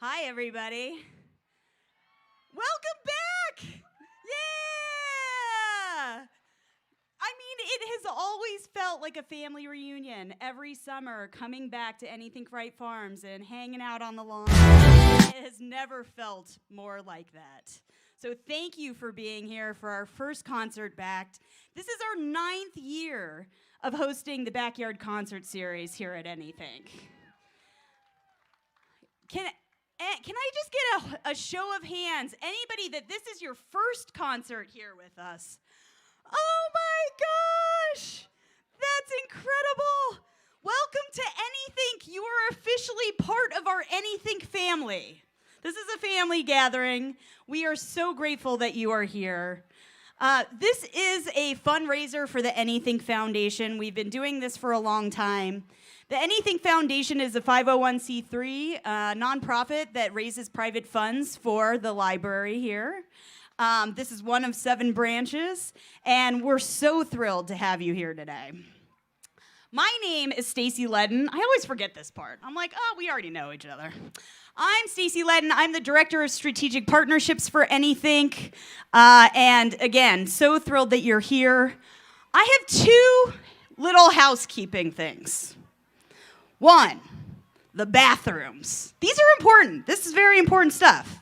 Hi, everybody. Welcome back. Yeah. It has always felt like a family reunion every summer, coming back to Anythink Farms and hanging out on the lawn. It has never felt more like that. So thank you for being here for our first concert back. This is our 9th year of hosting the Backyard Concert Series here at Anythink. Can I just get a show of hands? Anybody that this is your first concert here with us? Oh my gosh! That's incredible! Welcome to Anythink. You are officially part of our Anythink family. This is a family gathering. We are so grateful that you are here. This is a fundraiser for the Anythink Foundation. We've been doing this for a long time. The Anythink Foundation is a 501c3 nonprofit that raises private funds for the library here. This is one of 7 branches, and we're so thrilled to have you here today. My name is Stacy Ledden. I always forget this part. I'm like, oh, we already know each other. I'm Stacy Ledden. I'm the Director of Strategic Partnerships for Anythink. And again, so thrilled that you're here. I have 2 little housekeeping things. 1, the bathrooms. These are important. This is very important stuff.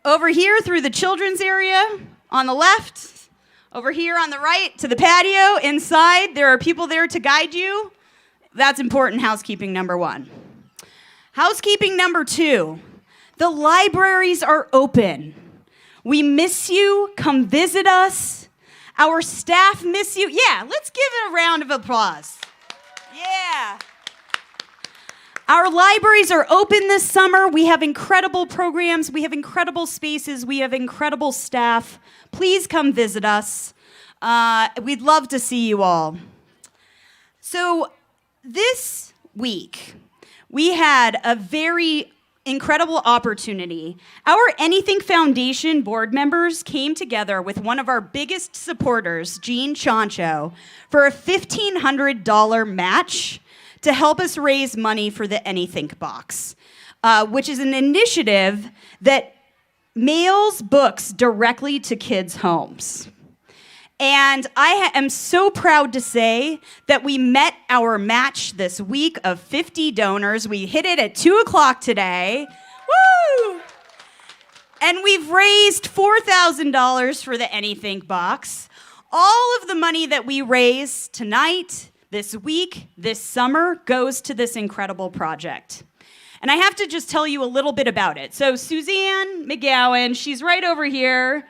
Over here through the children's area on the left, over here on the right to the patio, inside, there are people there to guide you. That's important housekeeping number 1. Housekeeping number 2, the libraries are open. We miss you. Come visit us. Our staff miss you. Yeah, let's give it a round of applause. Yeah. Our libraries are open this summer. We have incredible programs. We have incredible spaces. We have incredible staff. Please come visit us. We'd love to see you all. So this week, we had a very incredible opportunity. Our Anythink Foundation board members came together with one of our biggest supporters, Jean Chancho, for a $1,500 match to help us raise money for the Anythink Box, which is an initiative that mails books directly to kids' homes. And I am so proud to say that we met our match this week of 50 donors. We hit it at 2 o'clock today. Woo! And we've raised $4,000 for the Anythink Box. All of the money that we raise tonight, this week, this summer, goes to this incredible project. And I have to just tell you a little bit about it. So Suzanne Mcgowan, she's right over here.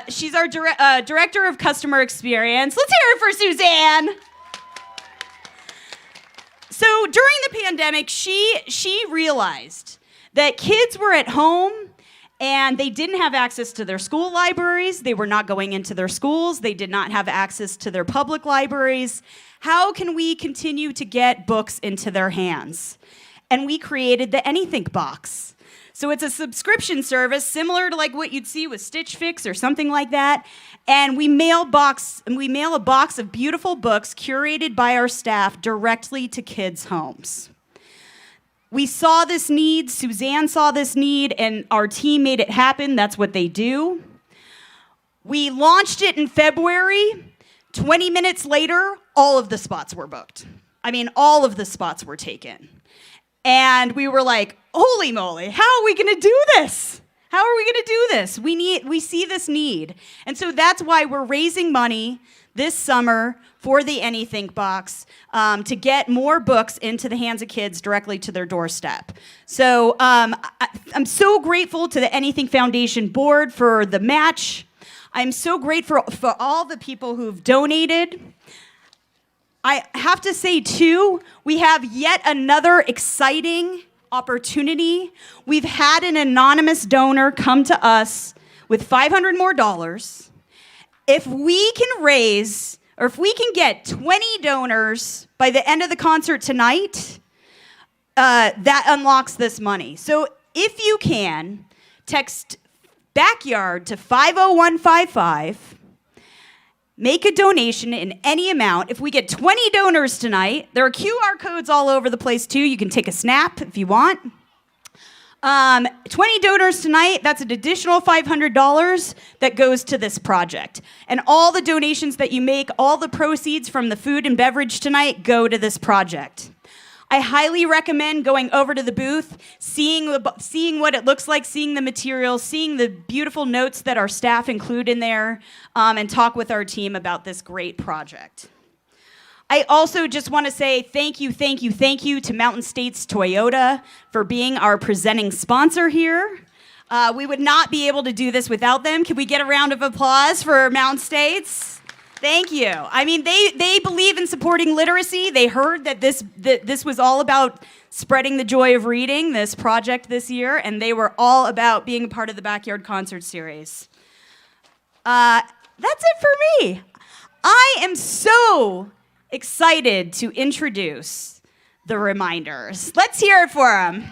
She's our Director of Customer Experience. Let's hear it for Suzanne. So during the pandemic, she realized that kids were at home and they didn't have access to their school libraries. They were not going into their schools. They did not have access to their public libraries. How can we continue to get books into their hands? And we created the Anythink Box. So it's a subscription service similar to like what you'd see with Stitch Fix or something like that. And we mail a box of beautiful books curated by our staff directly to kids' homes. We saw this need, Suzanne saw this need, and our team made it happen. That's what they do. We launched it in February. 20 minutes later, all of the spots were booked. All of the spots were taken. And we were like, holy moly, how are we going to do this? How are we going to do this? We see this need. And so that's why we're raising money this summer for the Anythink Box to get more books into the hands of kids directly to their doorstep. So I'm so grateful to the Anythink Foundation board for the match. I'm so grateful for all the people who've donated. I have to say, too, we have yet another exciting opportunity. We've had an anonymous donor come to us with $500 more. If we can raise, or if we can get 20 donors by the end of the concert tonight, that unlocks this money. So if you can, text Backyard to 50155. Make a donation in any amount. If we get 20 donors tonight, there are QR codes all over the place too. You can take a snap if you want. 20 donors tonight, that's an additional $500 that goes to this project. And all the donations that you make, all the proceeds from the food and beverage tonight go to this project. I highly recommend going over to the booth, seeing what it looks like, seeing the materials, seeing the beautiful notes that our staff include in there, and talk with our team about this great project. I also just want to say thank you to Mountain States Toyota for being our presenting sponsor here. We would not be able to do this without them. Can we get a round of applause for Mountain States? Thank you. I mean, they believe in supporting literacy. They heard that this was all about spreading the joy of reading, this project this year, and they were all about being a part of the Backyard Concert Series. That's it for me. I am so excited to introduce the Reminders. Let's hear it for them.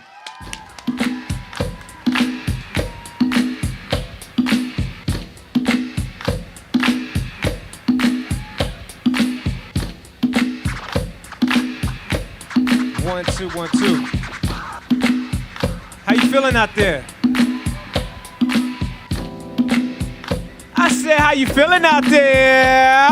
One, two, 1, 2. How you feeling out there? I said, how you feeling out there?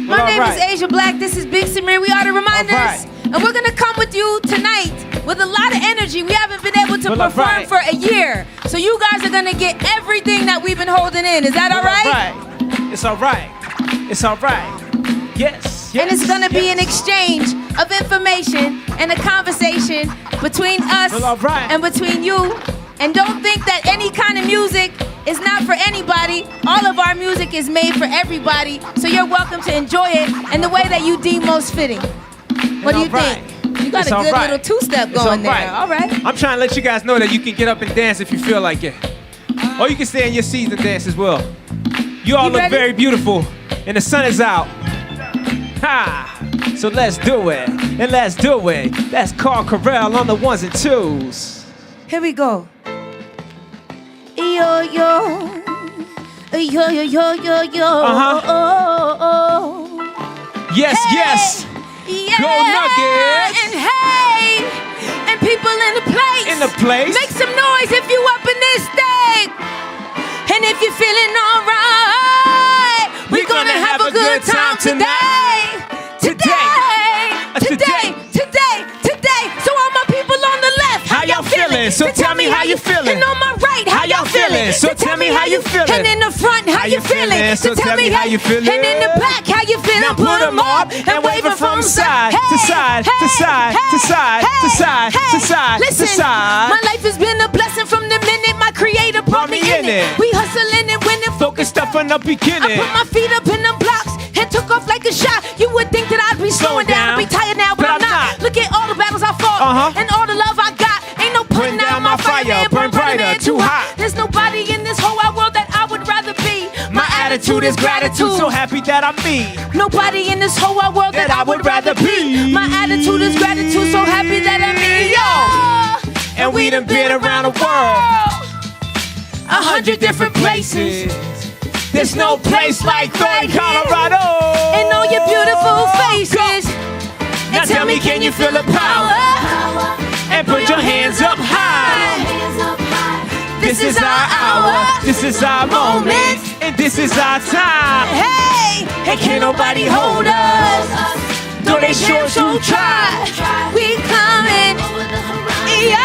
My name is Asia Black. This is Big Samir. We are the Reminders. And we're going to come with you tonight with a lot of energy. We haven't been able to perform for a year. So you guys are going to get everything that we've been holding in. Is that all right? It's all right. It's all right. Yes. And it's going to be an exchange of information and a conversation between us and between you. And don't think that any kind of music is not for anybody. All of our music is made for everybody. So you're welcome to enjoy it in the way that you deem most fitting. What do you think? You got a good little two-step going there. All right. I'm trying to let you guys know that you can get up and dance if you feel like it. Or you can stay in your seats and dance as well. You all look very beautiful, and the sun is out. Ha! So let's do it, and let's do it. That's Carl Corral on the ones and twos. Here we go. Yo, yo. Yo, yo, yo, yo, yo. Yes, hey, yes. Yeah. Go Nuggets. And hey, and people in the place. In the place. Make some noise if you up in this thing. And if you're feeling all right, we're gonna have a good time today. So all my people on the left, how y'all feeling? So tell me how you feeling. And on my right, how y'all feeling? So tell me how you feeling. And in the front, how you feeling? So tell me how you feeling. And in the back, how you feeling? Now put them up and wave it from side to side to side to side to side to side to side. My life has been a blessing from the minute my creator brought me in it. We hustling and winning. Focused up from the beginning. I put my feet up in the blocks and took off like a shot. You would think that I'd be slowing down, I'd be tired now, but I'm not. Look at all the battles I fought and all the love I got. Ain't no putting down my fire, man, burn brighter, too hot. There's nobody in this whole wide world that I would rather be. My attitude is gratitude, so happy that I'm me. Nobody in this whole wide world that I would rather be. My attitude is gratitude, so happy that I'm me. Yo, and we done been around the world, 100 different places. There's no place like Thornton, Colorado. And all your beautiful faces. Now tell me, can you feel the power? And put your hands up high. This is our hour, this is our moment, and this is our time. Hey, and can't nobody hold us, though they sure try. We coming, yo,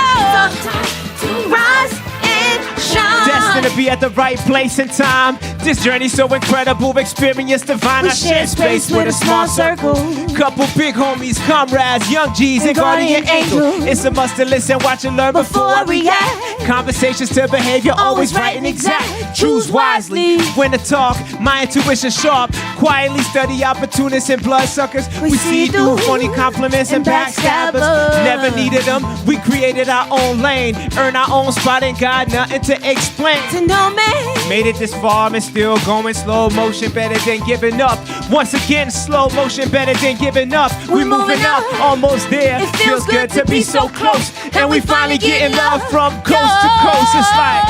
rise and shine. Destined to be at the right place and time. This journey so incredible, experience divine. I share space with a small circle. Couple big homies, comrades, young G's, and guardian angel. It's a must to listen, watch and learn before I react. Conversations to behavior, always right and exact. Choose wisely when to talk, my intuition sharp. Quietly study opportunists and bloodsuckers. We see through phony compliments and backstabbers. Never needed them, we created our own lane. Earn our own spot and got nothing to explain. To no man. Made it this far and still going slow motion, better than giving up. Once again, slow motion, better than giving up. We moving up, almost there. It feels good to be so close. And we finally getting love from coast to coast. It's like,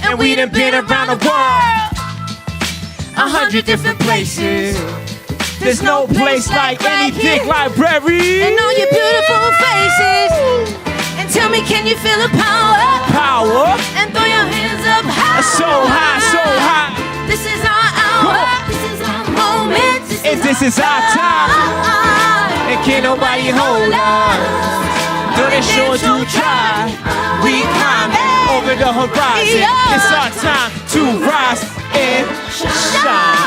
and we done been around the world, 100 different places. There's no place like Anythink Library. And all your beautiful faces. Tell me, can you feel the power? Power. And throw your hands up high. So high, so high. This is our hour. This is our moment. And this is our time. And can't nobody hold us. Though they sure do try. We climbing over the horizon. It's our time to rise and shine.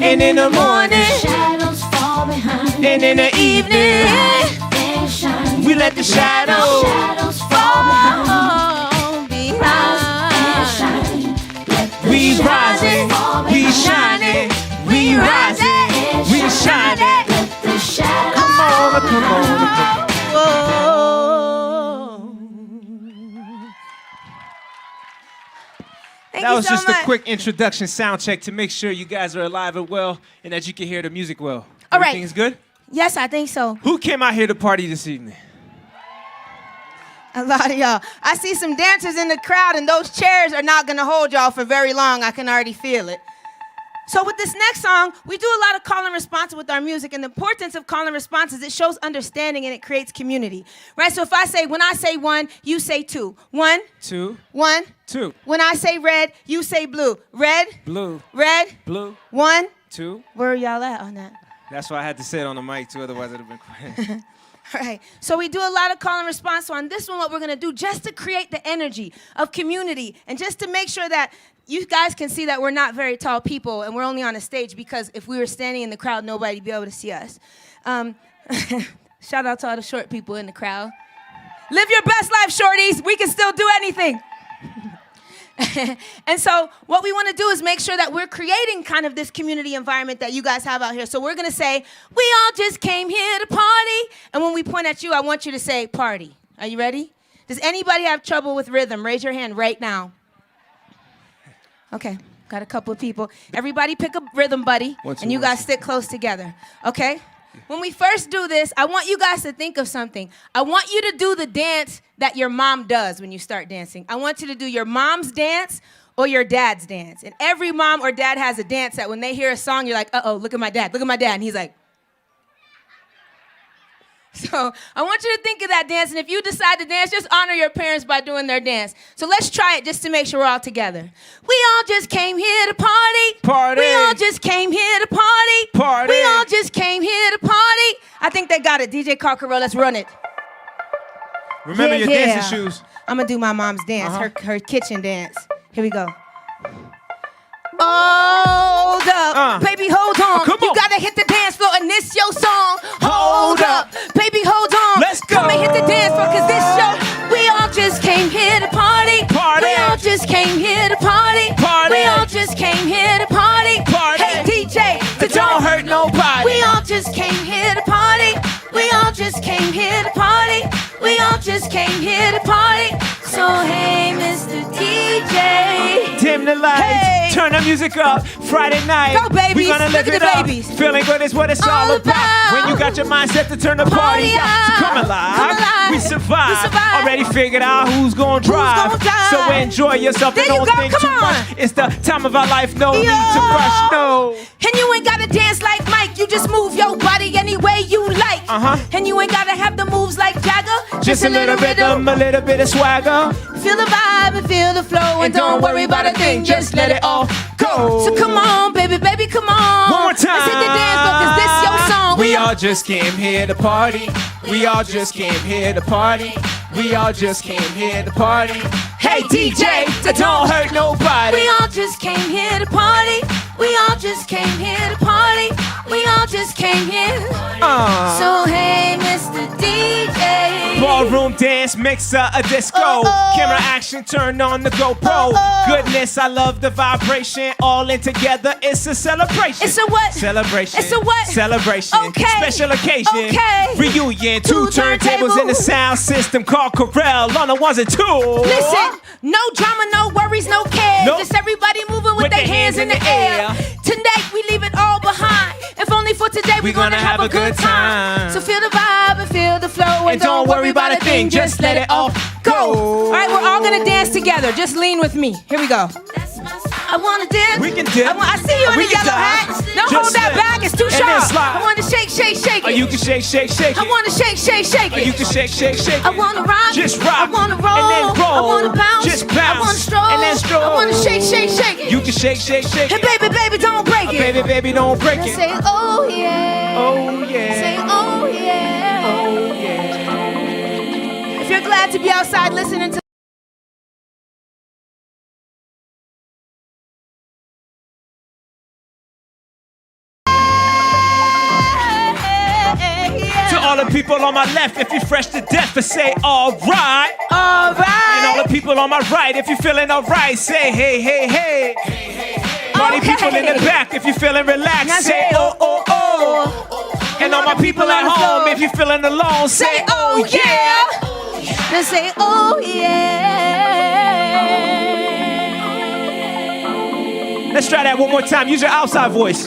And in the morning, shadows fall behind. and in the evening, we let the shadows fall behind. We rising, we shining, we rising, we shining. Come on, come on. That was just a quick introduction sound check to make sure you guys are alive and well and that you can hear the music well. All right. Everything's good? Yes, I think so. Who came out here to party this evening? A lot of y'all. I see some dancers in the crowd, and those chairs are not going to hold y'all for very long. I can already feel it. So with this next song, we do a lot of call and response with our music, and the importance of call and response is it shows understanding and it creates community, right? So if when I say one, you say two. 1, 2, 1, 2. When I say red, you say blue. Red, Blue, red, blue, 1. 2. Where are y'all at on that? That's why I had to say it on the mic too, otherwise it would have been quiet. All right, so we do a lot of call and response. So on this one, what we're gonna do, just to create the energy of community and just to make sure that you guys can see that we're not very tall people and we're only on a stage, because if we were standing in the crowd, nobody'd be able to see us. Shout out to all the short people in the crowd. Live your best life, shorties. We can still do anything. And so what we want to do is make sure that we're creating kind of this community environment that you guys have out here. So we're going to say, we all just came here to party. And when we point at you, I want you to say party. Are you ready? Does anybody have trouble with rhythm? Raise your hand right now. Okay, got a couple of people. Everybody pick a rhythm buddy, and you guys stick close together, okay? When we first do this, I want you guys to think of something. I want you to do the dance that your mom does when you start dancing. I want you to do your mom's dance or your dad's dance. And every mom or dad has a dance that when they hear a song, you're like, uh-oh, look at my dad, and he's like. So I want you to think of that dance, and if you decide to dance, just honor your parents by doing their dance. So let's try it just to make sure we're all together. We all just came here to party. Party. We all just came here to party. Party. We all just came here to party. I think they got it. DJ Cockero, let's run it. Remember your dancing shoes. I'm going to do my mom's dance, her kitchen dance. Here we go. Hold up, baby, hold on. Come on. You gotta hit the dance floor and this your song. Hold up, baby, hold on. Let's go. Come and hit the dance floor, cause this show, we all just came here to party. Party. We all just came here to party. Party. We all just came here to party. Party. Hey, DJ, It don't hurt nobody. we all just came here to party. We all just came here to party. We all just came here to party. So hey, Mr. DJ. Dim the lights, Hey. turn the music up. Friday night, Go, babies. we gonna live Look at it the up. babies. Feeling good is what it's all All about. about. When you got your mindset to turn the party Party up. up. So come alive. Come alive. We survive. We survive. Already figured out who's gonna drive. gonna drive. So enjoy yourself There and you don't go, think come too on. much. It's the time of our life, no Yo. need to rush, no. And you ain't gotta dance like Mike. You just move your body any way you like. And you ain't gotta have the moves like Jagger. Just a little rhythm, a little bit of swagger. Feel the vibe and feel the flow. And don't worry about a thing, just let it all go. So come on, baby, baby, come on. One more time. Let's hit the dance floor, cause this your song. We all just came here to party. We all just came here to party. We all just came here to party. Hey DJ, that don't hurt nobody. We all just came here to party. We all just came here to party. We all just came here. So hey, Mr. DJ. Ballroom dance, mixer, a disco. Camera action, turn on the GoPro. Goodness, I love the vibration. All in together, it's a celebration. It's a what? Celebration. It's a what? Celebration. Okay. Special occasion. Okay. Reunion. Two Two turntables in the sound system called Corel. On the ones and twos. Listen, no drama, no worries, no cares. Nope. Just everybody moving with their hands in the air. Tonight we leave it all behind. If only for today we're gonna have a good time. So feel the vibe and feel the flow. And don't worry about a thing, just let it all go. All right, we're all gonna dance together. Just lean with me. Here we go. That's my I wanna dip. We can dip. I see you in We the can yellow dive. hat. Don't Just hold that slip. back, it's too And then sharp. slide. I wanna shake, shake, shake Or it. you can shake, shake, shake I it. wanna shake, shake, shake Or you it. can shake, shake, shake it. I wanna rock. Just rock. I wanna roll. And then roll. I wanna bounce. Just bounce. I wanna stroll. And then stroll. I wanna shake, shake, shake it. You can shake, shake, shake Hey, it. baby, baby, don't break it. Baby, baby, don't break Now it. say, oh yeah. Oh yeah. Say, oh yeah. Oh yeah. If you're glad to be outside listening to To all the people on my left, if you're fresh to death, say alright. Alright. And all the people on my right, if you're feeling alright, say hey, hey, hey. Party Okay. people in the back, if you're feeling relaxed, Now say oh, oh, oh. And all my people at home, if you're feeling alone, say oh, yeah. Then say, oh yeah. Let's try that one more time. Use your outside voice.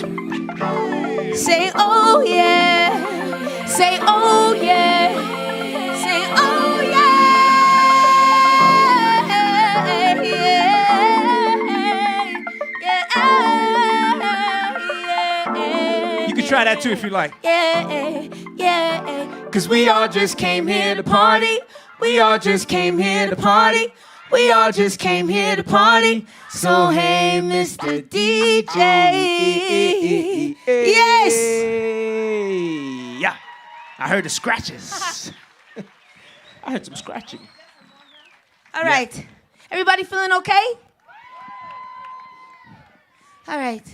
Say, oh yeah. Say, oh yeah. Say, oh yeah. You can try that too if you like. Yeah. Cause we all just came here to party. We all just came here to party. We all just came here to party. So hey, Mr. DJ. Yes. Yeah. I heard the scratches. I heard some scratching. All right. Everybody feeling okay? All right.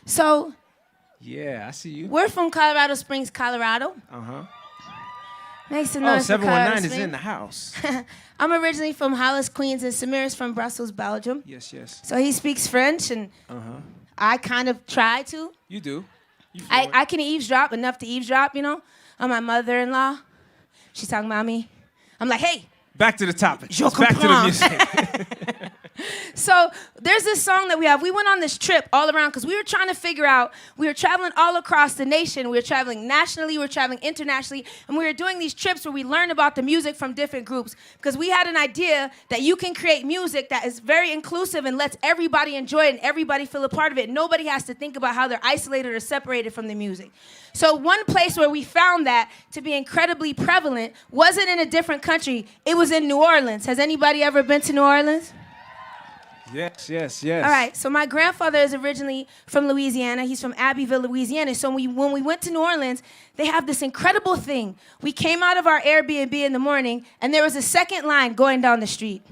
So Yeah, I see you. we're from Colorado Springs, Colorado. Uh-huh. Make some Oh, noise for Colorado 719 is Springs. in the house. I'm originally from Hollis, Queens, and Samir's from Brussels, Belgium. Yes, yes. So he speaks French, and I kind of try to. You do. You feel it. I can eavesdrop, enough to eavesdrop, you know, on my mother-in-law. She's talking about me. I'm like, hey. Back to the topic. Je Let's back to the comprends. music. So there's this song that we have. We went on this trip all around because we were trying to figure out, we were traveling all across the nation. We were traveling nationally, we were traveling internationally, and we were doing these trips where we learned about the music from different groups because we had an idea that you can create music that is very inclusive and lets everybody enjoy it and everybody feel a part of it. Nobody has to think about how they're isolated or separated from the music. So one place where we found that to be incredibly prevalent wasn't in a different country. It was in New Orleans. Has anybody ever been to New Orleans? Yes, yes, yes. All right, so my grandfather is originally from Louisiana. He's from Abbeville, Louisiana. So when we went to New Orleans, they have this incredible thing. We came out of our Airbnb in the morning, and there was a second line going down the street.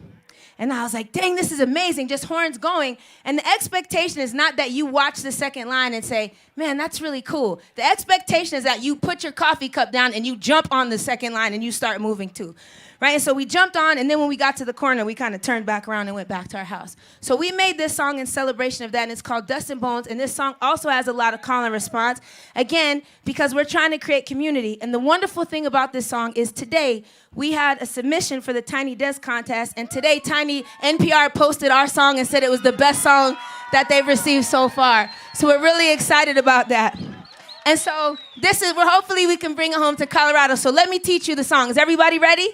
And I was like, dang, this is amazing, just horns going. And the expectation is not that you watch the second line and say, man, that's really cool. The expectation is that you put your coffee cup down and you jump on the second line and you start moving too. Right? And so we jumped on, and then when we got to the corner, we kind of turned back around and went back to our house. So we made this song in celebration of that, and it's called Dustin Bones, and this song also has a lot of call and response. Again, because we're trying to create community. And the wonderful thing about this song is today, we had a submission for the Tiny Desk contest, and today Tiny NPR posted our song and said it was the best song that they've received so far. So we're really excited about that. And so this is where hopefully we can bring it home to Colorado. So let me teach you the song. Is everybody ready?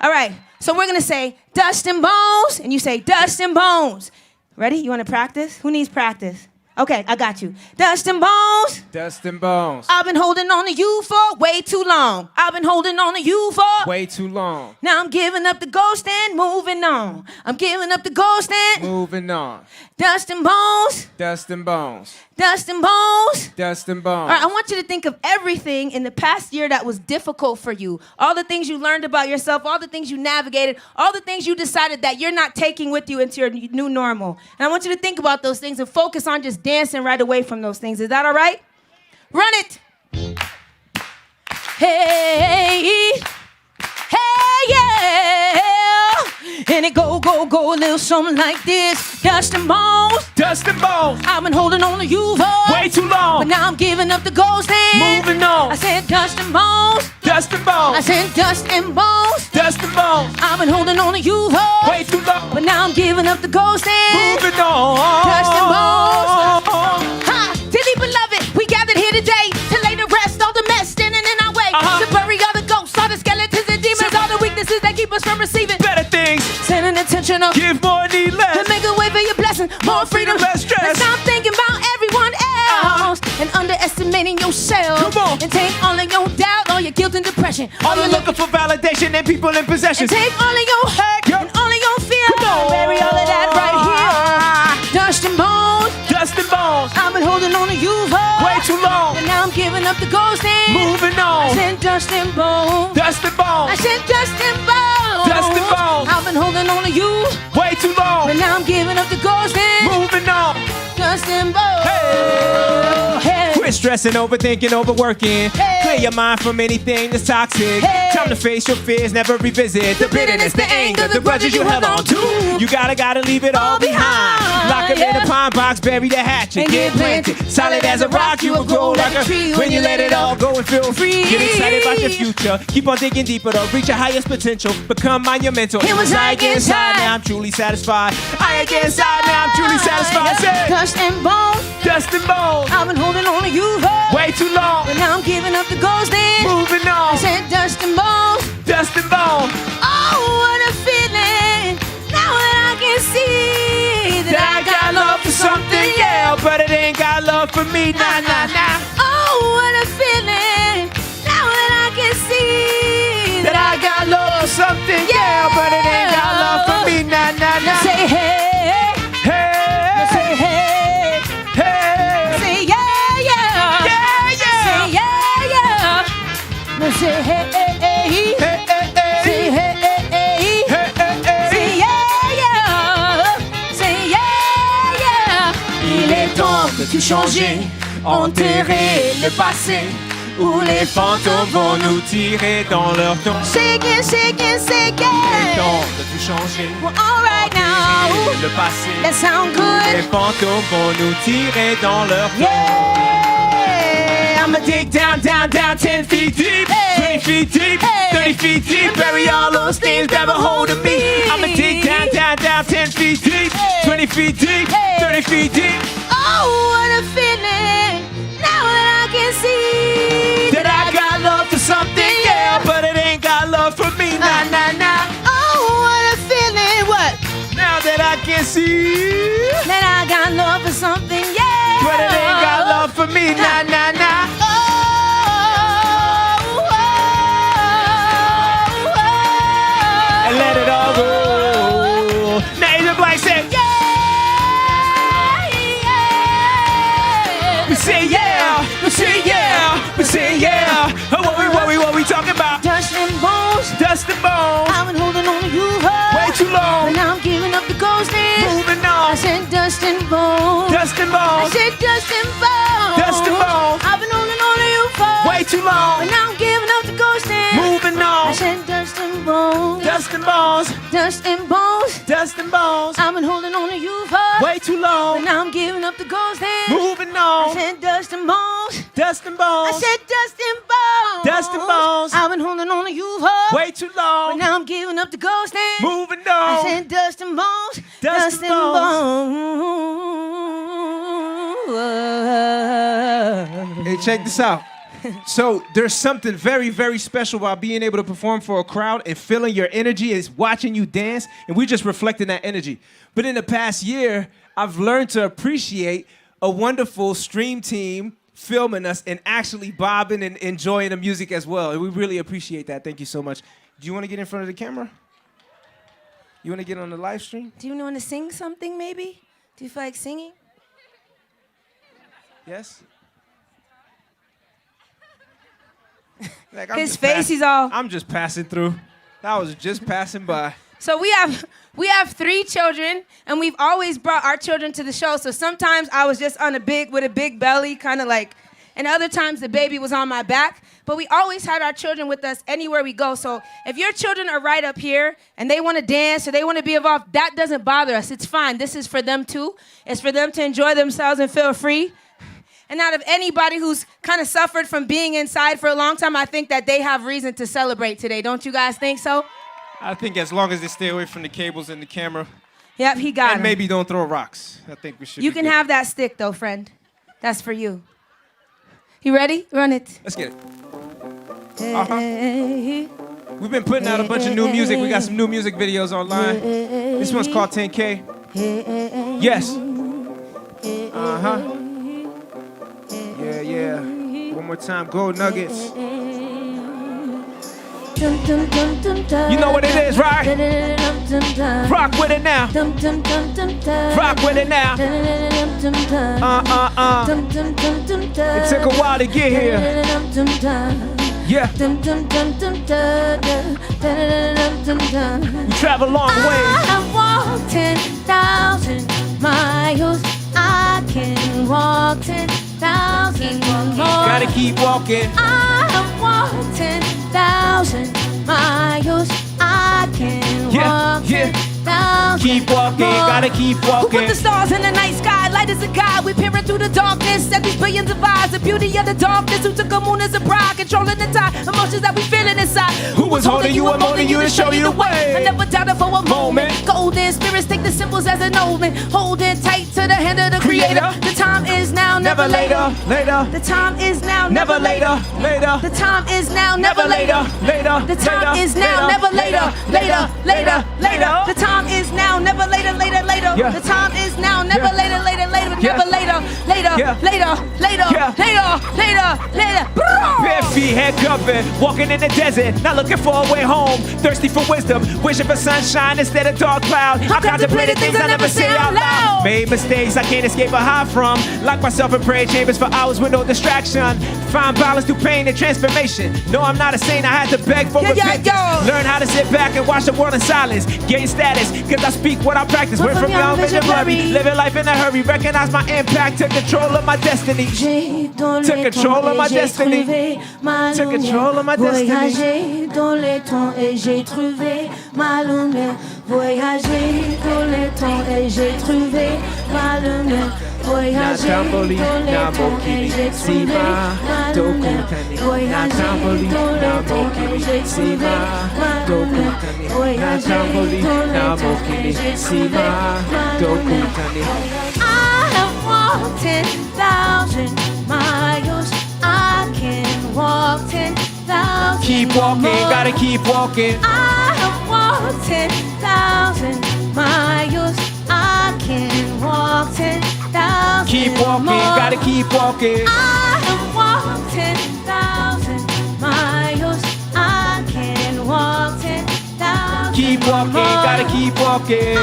All right, so we're gonna say Dustin Bones, and you say Dustin Bones. Ready? You wanna practice? Who needs practice? Okay, I got you. Dustin Bones. Dustin Bones. I've been holding on to you for way too long. I've been holding on to you for Way too long. Now I'm giving up the ghost and moving on. I'm giving up the ghost and Moving on. Dustin Bones. Dustin Bones. Dustin Bones. Dustin Bones. All right, I want you to think of everything in the past year that was difficult for you. All the things you learned about yourself, all the things you navigated, all the things you decided that you're not taking with you into your new normal. And I want you to think about those things and focus on just dancing right away from those things. Is that all right? Run it. Hey, hey, yeah. And it go, a little something like this. Dustin Bones. Dustin Bones. I've been holding on to you for Way too long. but now I'm giving up the ghost and Moving on. I said Dustin Bones. Dustin Bones. I said Dustin Bones. Dustin Bones. I've been holding on to you for Way too long. but now I'm giving up the ghost and Moving on. Dustin Bones. Ha! Dearly beloved, we gathered here today to lay to rest all the mess standing in our way. To bury all the ghosts, all the skeletons and demons, all the weaknesses that keep us from receiving Better things. Sending attention up Give more, need less. to make a way for your blessings, more freedom, less stress. Let's stop thinking about everyone else and underestimating yourself. Come on. And take all of your doubt, all your guilt and depression. All you're looking for validation and people in possession. And take all of your hurt and all of your fear. Come on. Bury all of that right here. Dustin Bones. Dustin Bones. I've been holding on to you for way too long. and now I'm giving up the ghost and Moving on. I said Dustin Bones. Dustin Bones. I said Dustin Bones. Dustin Bones. I've been holding on to you, way too long. but now I'm giving up the ghost and Moving on. Dustin Bones. Hey. Quit stressing, overthinking, overworking. Hey. Clear your mind from anything that's toxic. Hey. Time to face your fears, never revisit the bitterness, the anger, the grudges you held on to. You gotta leave it all behind. Lock it in a pine box, bury the hatchet, And get get planted. planted. Solid as a rock, you will grow like a tree when you let it all go and feel free. Get excited about your future. Keep on digging deeper to reach your highest potential. Become monumental. It was I get inside. Now I'm truly satisfied. I get inside. Now I'm truly satisfied. Say, Dustin Bones. Dustin Bones. I've been holding on to you for Way too long. but now I'm giving up the ghost and Moving on. I said Dustin Bones. Dustin Bones. Oh, what a feeling. Now that I can see that I got love for something, yeah, but it ain't got love for me. Nah, nah, nah. Oh, what a feeling. Now that I can see That I got love for something, yeah, but it ain't got love for me. Nah, nah, Now nah. say hey. Now say Hey, hey. hey, Say yeah, yeah. yeah, yeah. Say yeah, yeah. Now say hey, hey, hey. Hey, hey, Say hey, hey, hey, hey. hey, hey, hey. Say yeah, yeah. Say yeah, yeah. Il est temps de tout changer, enterrer le passé, où les fantômes vont nous tirer dans leur tombe. shaking, shaking, shaking. Temps de tout changer. We're all right now. Le passé. That sound Les good. fantômes vont nous tirer dans leur tombe. Yeah. I'ma dig down, down, down 10 feet deep, Hey. 20 feet deep, Hey. 30 feet deep, bury all those things, grab a hold of me. I'ma dig down, down, down 10 feet deep, Hey. 20 feet deep, Hey. 30 feet deep. Oh, what a feeling. Now that I can see That I got love for something, yeah, but it ain't got love for me, nah, nah, nah. Oh, what a feeling. What? Now that I can see, That I got love for something, yeah. but it ain't got love for me, nah, nah, nah. Oh, oh, oh, And let it all go. Now Agent Black said, yeah, yeah. we say yeah, we say yeah, we say yeah. What we talking about? Dustin Bones. Dustin Bones. I've been holding on to you Way too but long. now I'm giving up the ghost and Moving I on. said Dustin Bones. Dustin I Bones. said Dustin Bones. Dustin Bones. I've been holding on to you for Way too but long. now I'm giving up the ghost and Moving I on. said Dustin Bones. Dustin Bones. Dustin Bones. Dustin Bones. I've been holding on to you for Way too but long. now I'm giving up the ghost and Moving I on. said Dustin Bones. Dustin I Bones. said Dustin Bones. Dustin Bones. I've been holding on to you for Way too but long. now I'm giving up the ghost and Moving I on. said Dustin Bones. Dustin Bones. Hey, check this out. So there's something very, very special about being able to perform for a crowd and feeling your energy is watching you dance, and we're just reflecting that energy. But in the past year, I've learned to appreciate a wonderful stream team filming us and actually bobbing and enjoying the music as well. And we really appreciate that. Thank you so much. Do you want to get in front of the camera? You want to get on the live stream? Do you want to sing something maybe? Do you feel like singing? Yes? Like, I'm His just face, he's all. I'm just passing through. I was just passing by. So we have 3 children, and we've always brought our children to the show. So sometimes I was just on with a big belly, kind of like, and other times the baby was on my back. But we always had our children with us anywhere we go. So if your children are right up here and they want to dance or they want to be involved, that doesn't bother us. It's fine. This is for them too. It's for them to enjoy themselves and feel free. And out of anybody who's kind of suffered from being inside for a long time, I think that they have reason to celebrate today. Don't you guys think so? I think as long as they stay away from the cables and the camera, Yep, he got and him. maybe don't throw rocks. I think we should. You be can good. have that stick, though, friend. That's for you. You ready? Run it. Let's get it. Hey, We've been putting out a bunch of new music. We got some new music videos online. This one's called 10K. Yes. Uh-huh. Yeah. One more time, Gold Nuggets. You know what it is, right? Rock with it now. Rock with it now. It took a while to get here. Yeah. We travel a long way. I walked 10,000 miles. I can walk 10,000 more. Gotta keep walking. I have walked 10,000 miles. I can walk 10,000 Keep walking, more. gotta keep Who walking. put the stars in the night sky? Light as a guide. We peering through the darkness. Set these billions of eyes. The beauty of the darkness. Who took a moon as a bride? Controlling the tide. Emotions that we feeling inside. Who was holding you and molding you to show you the way? I never doubted for a moment. Golden spirits take the symbols as an omen. Holding tight to the hand of the creator. The time is now, never later. The time is now, never later. The time is now, never later. The time is now, never later. The time is now, never later. The time is now, never later. Never later. Bare feet, head covered, walking in the desert, not looking for a way home. Thirsty for wisdom, wishing for sunshine instead of dark cloud. I contemplated things I never say out loud. Made mistakes I can't escape or hide from. Lock myself in prayer chambers for hours with no distraction. Find balance through pain and transformation. No, I'm not a saint, I had to beg for repentance. Learn how to sit back and watch the world in silence. Gain status, cause I speak what I practice. Went from young vision blurry, living life in a hurry. Recognize my impact, took control of my destiny. Took control of my destiny. Took control of my destiny. Voyager dans les temps et j'ai trouvé ma lumière. Voyager dans les temps et j'ai trouvé ma lumière. Voyager dans les temps et j'ai trouvé ma lumière. Voyager dans les temps et j'ai trouvé ma lumière. Voyager dans les temps et j'ai trouvé ma lumière. I have walked 10,000 miles. I can walk 10,000 Keep walking, more. gotta keep walking. I have walked 10,000 miles. I can walk 10,000 Keep walking, more. gotta keep walking. I have walked 10,000 miles. I can walk 10,000 Keep walking, more. gotta keep walking. I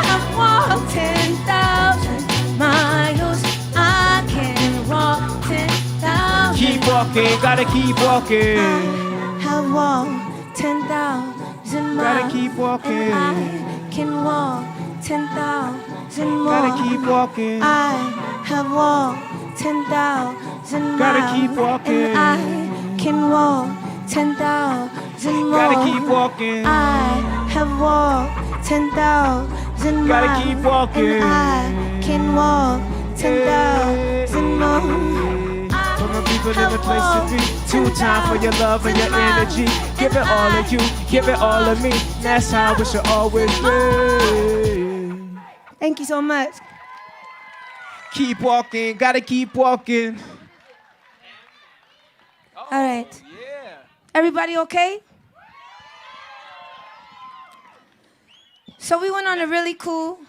have walked 10,000 miles. I can walk 10,000 Keep walking, gotta keep walking. I have walked 10,000 miles. Gotta keep walking. I can walk 10,000 more. Gotta keep walking. I have walked 10,000 miles. Gotta keep walking. And I can walk 10,000 more. Gotta keep walking. I have walked 10,000 miles. Gotta keep walking. And I can walk 10,000 more. From a people in a place to be. Two time for your love and your energy. Give it all of you, give it all of me. That's how it should always be. Thank you so much. Keep walking, gotta keep walking. All right. Yeah. Everybody okay? So we went on a really cool,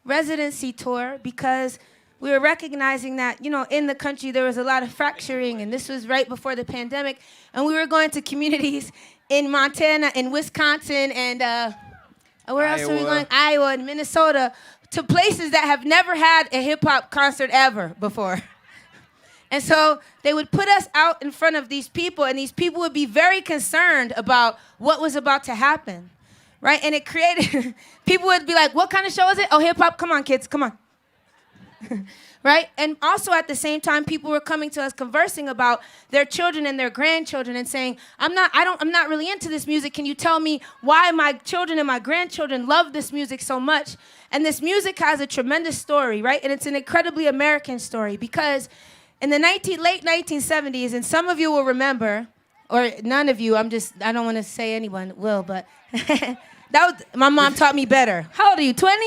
residency tour because we were recognizing that, in the country there was a lot of fracturing, and this was right before the pandemic, and we were going to communities in Montana and Wisconsin and where else were we going? Iowa and Minnesota, to places that have never had a hip-hop concert ever before. And so they would put us out in front of these people, and these people would be very concerned about what was about to happen, right? And it created, people would be like, what kind of show is it? Oh, hip-hop, come on, kids, come on. Right? And also at the same time, people were coming to us conversing about their children and their grandchildren and saying, I'm not really into this music. Can you tell me why my children and my grandchildren love this music so much? And this music has a tremendous story, right? And it's an incredibly American story because in the late 1970s, and some of you will remember, or none of you, I don't want to say anyone will, but my mom taught me better. How old are you, 20?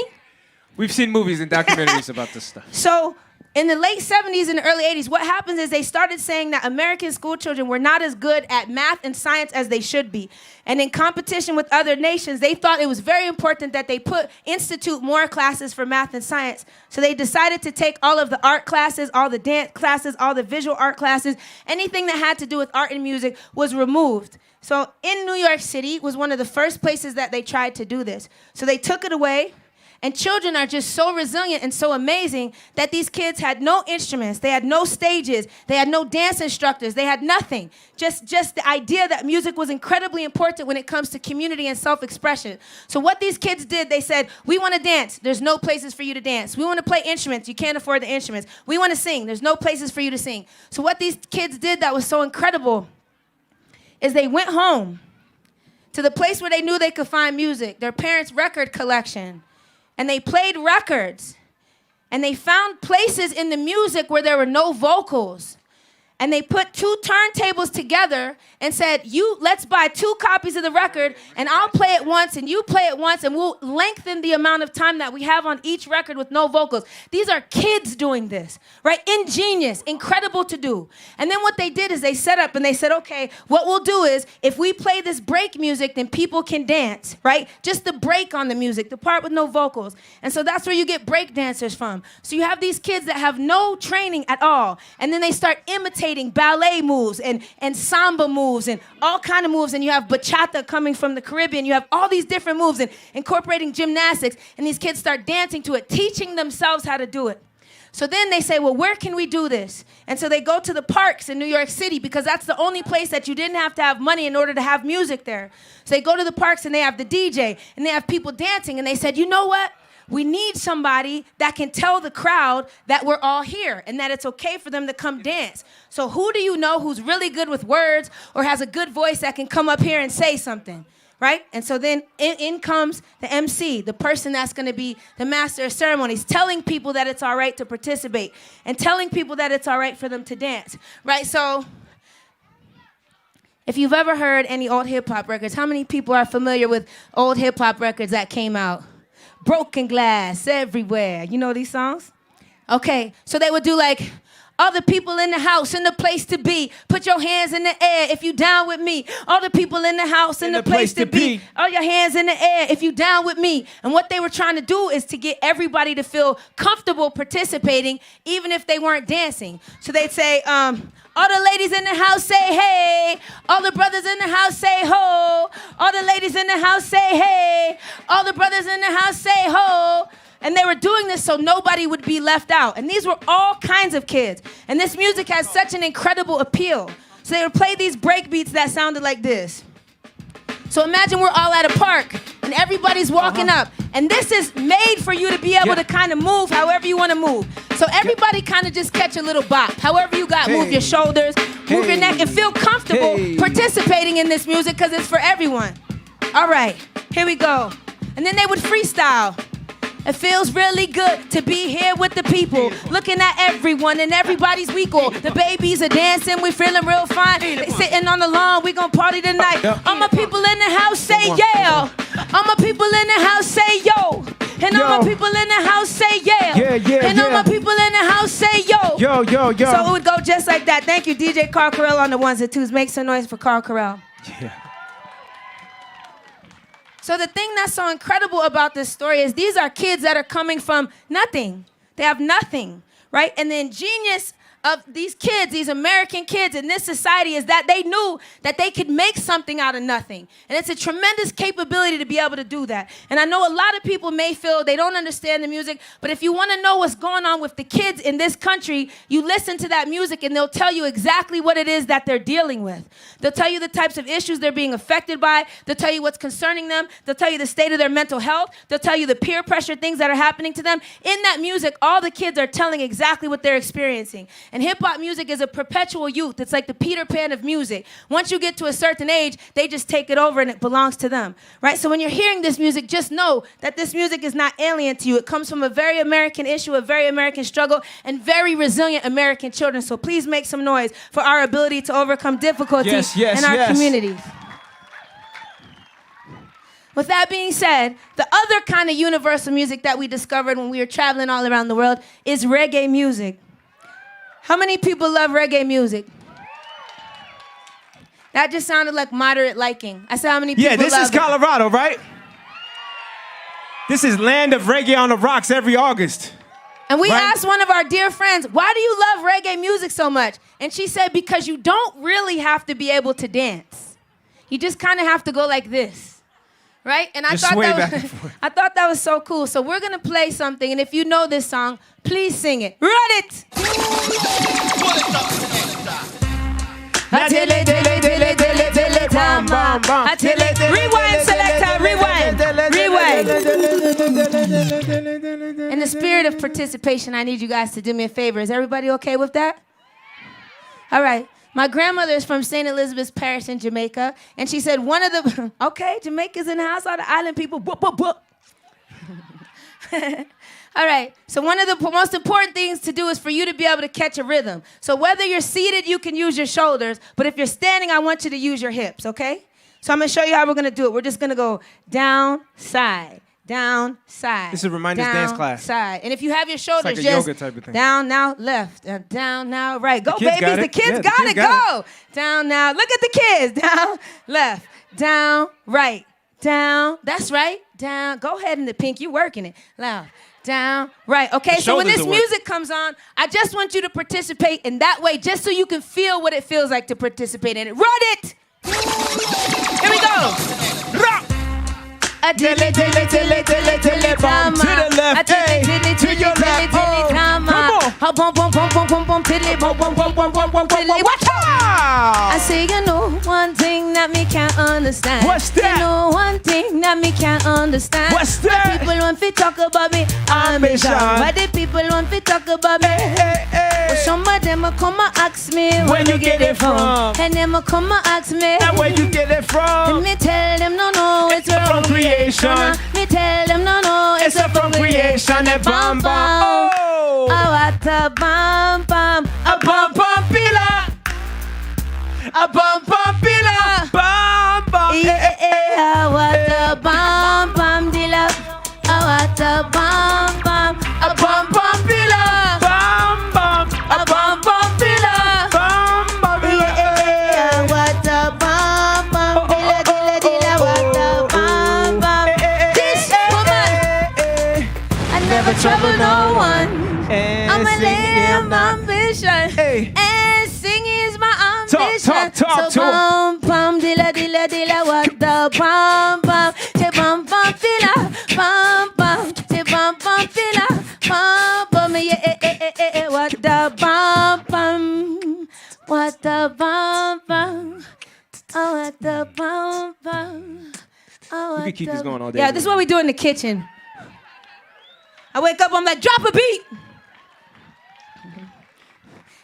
We've seen movies and documentaries about this stuff. So in the late 70s and the early 80s, what happens is they started saying that American school children were not as good at math and science as they should be. And in competition with other nations, they thought it was very important that they institute more classes for math and science. So they decided to take all of the art classes, all the dance classes, all the visual art classes, anything that had to do with art and music was removed. So in New York City was one of the first places that they tried to do this. So they took it away. And children are just so resilient and so amazing that these kids had no instruments, they had no stages, they had no dance instructors, they had nothing. Just the idea that music was incredibly important when it comes to community and self-expression. So what these kids did, they said, we want to dance, there's no places for you to dance. We want to play instruments, you can't afford the instruments. We want to sing, there's no places for you to sing. So what these kids did that was so incredible is they went home to the place where they knew they could find music, their parents' record collection. And they played records. And they found places in the music where there were no vocals. And they put 2 turntables together and said, let's buy 2 copies of the record, and I'll play it once, and you play it once, and we'll lengthen the amount of time that we have on each record with no vocals. These are kids doing this, right? Ingenious, incredible to do. And then what they did is they set up and they said, okay, what we'll do is if we play this break music, then people can dance, right? Just the break on the music, the part with no vocals. And so that's where you get break dancers from. So you have these kids that have no training at all, and then they start imitating ballet moves and samba moves and all kind of moves, and you have bachata coming from the Caribbean. You have all these different moves and incorporating gymnastics, and these kids start dancing to it, teaching themselves how to do it. So then they say, well, where can we do this? And so they go to the parks in New York City because that's the only place that you didn't have to have money in order to have music there. So they go to the parks and they have the DJ and they have people dancing, and they said, you know what? We need somebody that can tell the crowd that we're all here and that it's okay for them to come dance. So who do you know who's really good with words or has a good voice that can come up here and say something, right? And so then in comes the MC, the person that's going to be the master of ceremonies, telling people that it's all right to participate and telling people that it's all right for them to dance, right? So if you've ever heard any old hip-hop records, how many people are familiar with old hip-hop records that came out? Broken glass everywhere. You know these songs? Okay, so they would do like, all the people in the house and the place to be, put your hands in the air if you down with me. All the people in the house and the place to be, all your hands in the air if you down with me. And what they were trying to do is to get everybody to feel comfortable participating, even if they weren't dancing. So they'd say, all the ladies in the house say hey. All the brothers in the house say ho. All the ladies in the house say hey. All the brothers in the house say ho. And they were doing this so nobody would be left out. And these were all kinds of kids. And this music has such an incredible appeal. So they would play these break beats that sounded like this. So imagine we're all at a park and everybody's walking up. And this is made for you to be able to kind of move however you want to move. So everybody kind of just catch a little bop. However you got, move your shoulders, move your neck, and feel comfortable participating in this music because it's for everyone. All right, here we go. And then they would freestyle. It feels really good to be here with the people, looking at everyone and everybody's equal. The babies are dancing, we feeling real fine. They sitting on the lawn, we gon' party tonight. All my people in the house say yeah. All my people in the house say yo. And all my people in the house say yeah. And all my people in the house say yo. Yo. So it would go just like that. Thank you, DJ Carl Carell on the ones and twos. Make some noise for Carl Carell. Yeah. So the thing that's so incredible about this story is these are kids that are coming from nothing. They have nothing, right? And the ingenious of these kids, these American kids in this society, is that they knew that they could make something out of nothing. And it's a tremendous capability to be able to do that. And I know a lot of people may feel they don't understand the music, but if you want to know what's going on with the kids in this country, you listen to that music and they'll tell you exactly what it is that they're dealing with. They'll tell you the types of issues they're being affected by. They'll tell you what's concerning them. They'll tell you the state of their mental health. They'll tell you the peer pressure things that are happening to them. In that music, all the kids are telling exactly what they're experiencing. And hip-hop music is a perpetual youth. It's like the Peter Pan of music. Once you get to a certain age, they just take it over and it belongs to them, right? So when you're hearing this music, just know that this music is not alien to you. It comes from a very American issue, a very American struggle, and very resilient American children. So please make some noise for our ability to overcome difficulties in our communities. With that being said, the other kind of universal music that we discovered when we were traveling all around the world is reggae music. How many people love reggae music? That just sounded like moderate liking. I said how many people love it. Yeah, this is Colorado, right? This is land of reggae on the rocks every August. And we asked one of our dear friends, why do you love reggae music so much? And she said, because you don't really have to be able to dance. You just kind of have to go like this, right? And I thought that was so cool. So we're going to play something. And if you know this song, please sing it. Run it! Rewind, selector, rewind. In the spirit of participation, I need you guys to do me a favor. Is everybody okay with that? All right. My grandmother is from St. Elizabeth's Parish in Jamaica, and she said one of the, okay, Jamaica's in the house, all the island people, whoop, whoop, whoop. All right, so one of the most important things to do is for you to be able to catch a rhythm. So whether you're seated, you can use your shoulders, but if you're standing, I want you to use your hips, okay? So I'm gonna show you how we're gonna do it. We're just gonna go down, side, down, side. This is a Reminders dance class. Side. And if you have your shoulders, like a just yoga type of thing. Down, now, left, down, now, right. Go, kids babies, the kids got it, go. Down, now, look at the kids. Down, left, down, right, down. That's right, down. Go ahead in the pink, you working it. Left, down, right. Okay, so when this music comes on, I just want you to participate in that way, just so you can feel what it feels like to participate in it. Run it! Here we go. Rock. To the left, to your left. Come on. Watch out! I say you know one thing that me can't understand. What's that? You know one thing that me can't understand. What's that? Why people want to talk about me ambition. Why the people want to talk about me? Well, some of them will come and ask me where you get it from. And them will come and ask me where you get it from. And me tell them no, it's from creation. Me tell them no, it's from creation. A bam bam. Oh, what a bam bam. A bam bam pillar. A bam bam pillar. Bam bam. Yeah, what a bam bam dilla. What a bam bam. A bam bam pillar. Bam bam. A bam bam pillar. Bam bam. Yeah, what a bam bam dilla. What a bam bam. This woman, I never trouble no one. I'm a lady of ambition. And singing is my ambition. Talk. So bam bam dilla what the bam bam. Te bam bam dilla bam bam. Te bam bam dilla bam bam. Yeah, what the bam bam. What the bam bam. Oh, what the bam bam. Oh, we could keep this going all day. Yeah, this is what we do in the kitchen. I wake up, I'm like, drop a beat.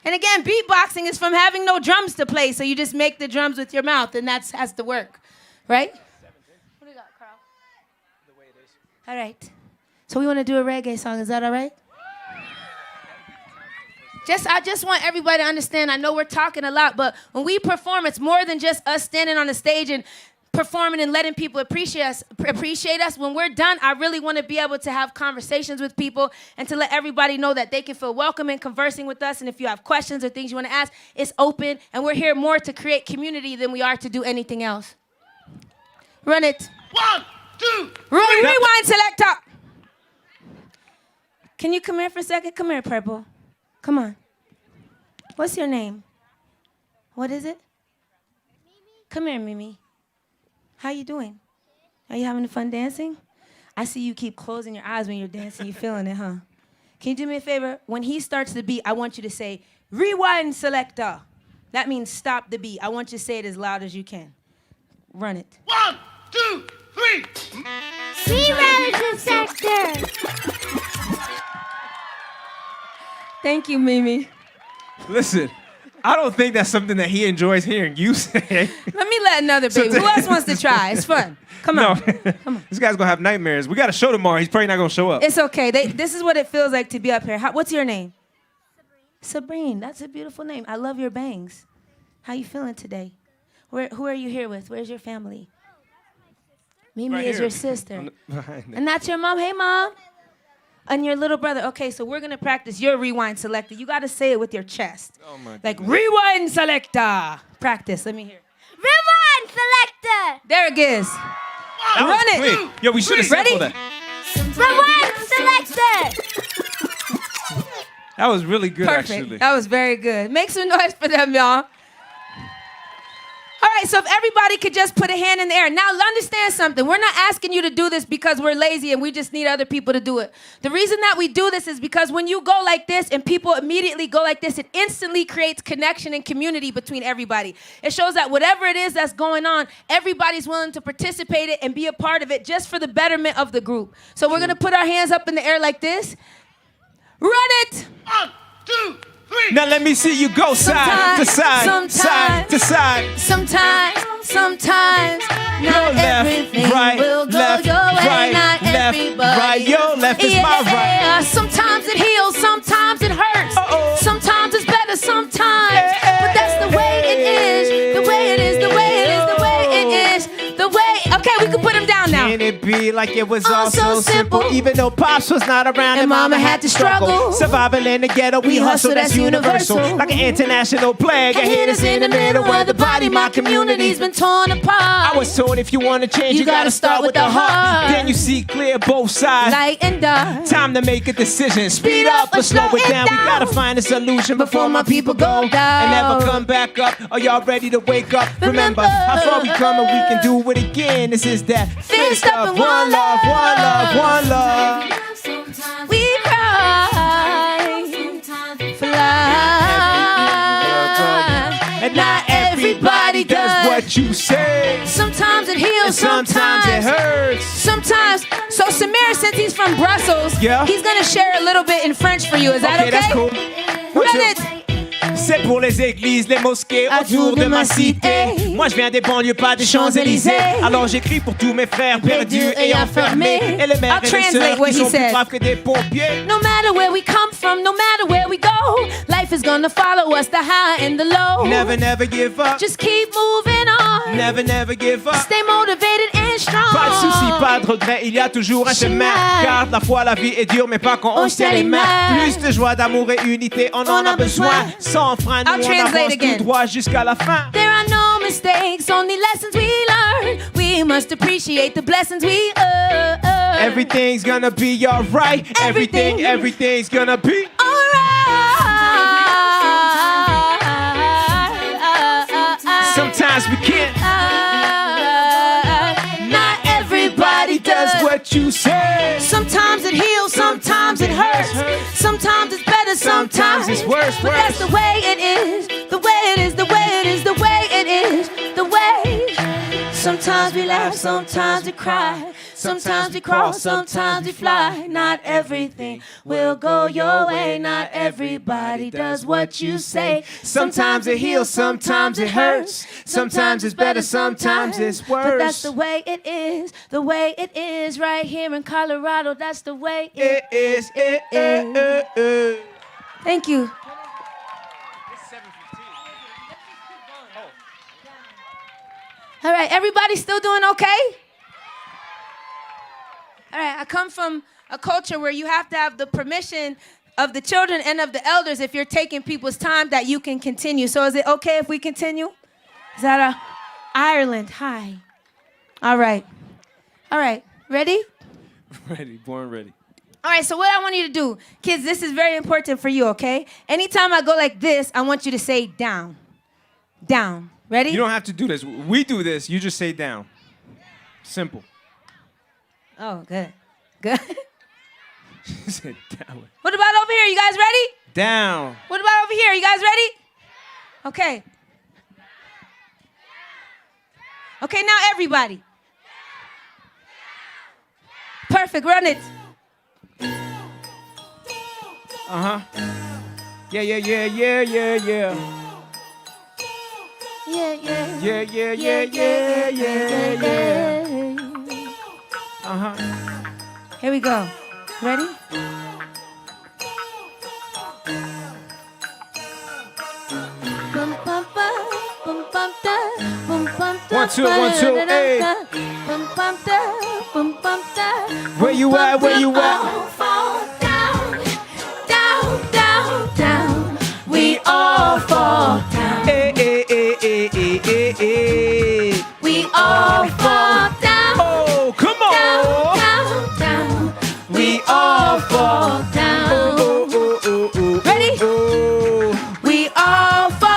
And again, beatboxing is from having no drums to play, so you just make the drums with your mouth, and that has to work, right? What do you got, Carl? The way it is. All right. So we want to do a reggae song. Is that all right? I just want everybody to understand, I know we're talking a lot, but when we perform, it's more than just us standing on the stage and performing and letting people appreciate us. When we're done, I really want to be able to have conversations with people and to let everybody know that they can feel welcome in conversing with us. And if you have questions or things you want to ask, it's open. And we're here more to create community than we are to do anything else. Run it. 1, 2, Rewind, selector. Can you come here for a second? Come here, Purple. Come on. What's your name? What is it? Mimi. Come here, Mimi. How you doing? Are you having fun dancing? I see you keep closing your eyes when you're dancing. You're feeling it, huh? Can you do me a favor? When he starts the beat, I want you to say, rewind, selector. That means stop the beat. I want you to say it as loud as you can. Run it. 1, 2, 3. Rewind, selector. Thank you, Mimi. Listen, I don't think that's something that he enjoys hearing you say. Let me let another baby. Who else wants to try? It's fun. Come on. Come on. This guy's going to have nightmares. We got a show tomorrow. He's probably not going to show up. It's okay. This is what it feels like to be up here. What's your name? Sabrine. That's a beautiful name. I love your bangs. How you feeling today? Who are you here with? Where's your family? Mimi Right is here. your sister. Behind it. And that's your mom. Hey, mom. And your little brother. Okay, so we're going to practice your rewind selector. You got to say it with your chest. Oh my Like, goodness. rewind selector. Practice. Let me hear. Rewind selector. There it is. That was Run it. quick. Yo, we should have Ready? sampled that. Rewind selector. That was really good, Perfect. actually. That was very good. Make some noise for them, y'all. All right, so if everybody could just put a hand in the air. Now, understand something. We're not asking you to do this because we're lazy and we just need other people to do it. The reason that we do this is because when you go like this and people immediately go like this, it instantly creates connection and community between everybody. It shows that whatever it is that's going on, everybody's willing to participate in and be a part of it just for the betterment of the group. So we're going to put our hands up in the air like this. Run it! 1, 2, 3. Now let me see you go side to side, side to side. Sometimes, not left, everything right, will go left, your way, right, not left, everybody. right. Your left is my right. Sometimes it heals, sometimes it hurts. Uh-oh. Sometimes it's better, sometimes. But that's the way it is, the way it is, the way it is, the way it is, the way. Okay, we can put him down now. Can it be like it was all so so simple? simple. Even though Pops was not around And Mama had to struggle. Survival in the ghetto, we hustle, that's universal. Like an international plague, And hit us in the middle where the body, my community's been torn apart. I was told if you want to change, you gotta start with the heart. Then you see clear both sides. Light and dark. Time to make a decision. Speed up or slow it down. We gotta find a solution before my people go down and never come back up. Are y'all ready to wake up? Remember how far we come and we can do it again. This is that fist up. One love, one love, one love. We cry, fly, And not everybody does what you say. Sometimes it heals, And sometimes it hurts. Sometimes. So Samir, since he's from Brussels, Yeah. he's gonna share a little bit in French for you. Is that okay? That's cool. Run it. C'est pour les églises, les mosquées autour de ma cité. Moi je viens des banlieues, pas des Champs-Élysées. Alors j'écris pour tous mes frères perdus et enfermés. Et les mères et les sœurs qui sont plus braves que des pompiers. No matter where we come from, no matter where we go, life is gonna follow us, the high and the low. Never, never give up. Just keep moving on. Never, never give up. Stay motivated and strong. Pas de soucis, pas de regret, il y a toujours un chemin. Car la fois la vie est dure, mais pas quand on se tient les mains. Plus de joie, d'amour et unité, on en a besoin. Sans frein, nous on avance tout droit jusqu'à la fin. There are no mistakes, only lessons we learn. We must appreciate the blessings we earn. Everything's gonna be alright. Everything's gonna be alright. Sometimes we can't. Not everybody Does what you say. Sometimes it heals, sometimes it hurts. Sometimes it's better, sometimes it's worse, But that's the way it is, the way it is, the way it is, the way it is, the way. Sometimes we laugh, sometimes we cry. Sometimes we crawl, sometimes we fly. Not everything will go your way. Not everybody does what you say. Sometimes it heals, sometimes it hurts. Sometimes it's better, sometimes it's worse. But that's the way it is right here in Colorado. That's the way it is. Thank you. All right, everybody still doing okay? All right, I come from a culture where you have to have the permission of the children and of the elders if you're taking people's time that you can continue. So is it okay if we continue? Is that Ireland? Hi. All right. Ready? Ready, born ready. All right, so what I want you to do, kids, this is very important for you, okay? Anytime I go like this, I want you to say down. Down. Ready? You don't have to do this. We do this. You just say down. Simple. Oh, good. Good. You said down. What about over here? You guys ready? Down. What about over here? You guys ready? Okay. Okay, now everybody. Perfect, run it. Uh-huh. Yeah. Yeah. Uh-huh. Here we go. Ready? 1, 2, 1, 2, hey. Where you at? Where you at? Fall down, down, down, down. We all fall down. Hey, hey, hey, hey, hey, hey, hey. We all fall down. Oh, come on. Down, down, down. We all fall down. Ready? We all fall.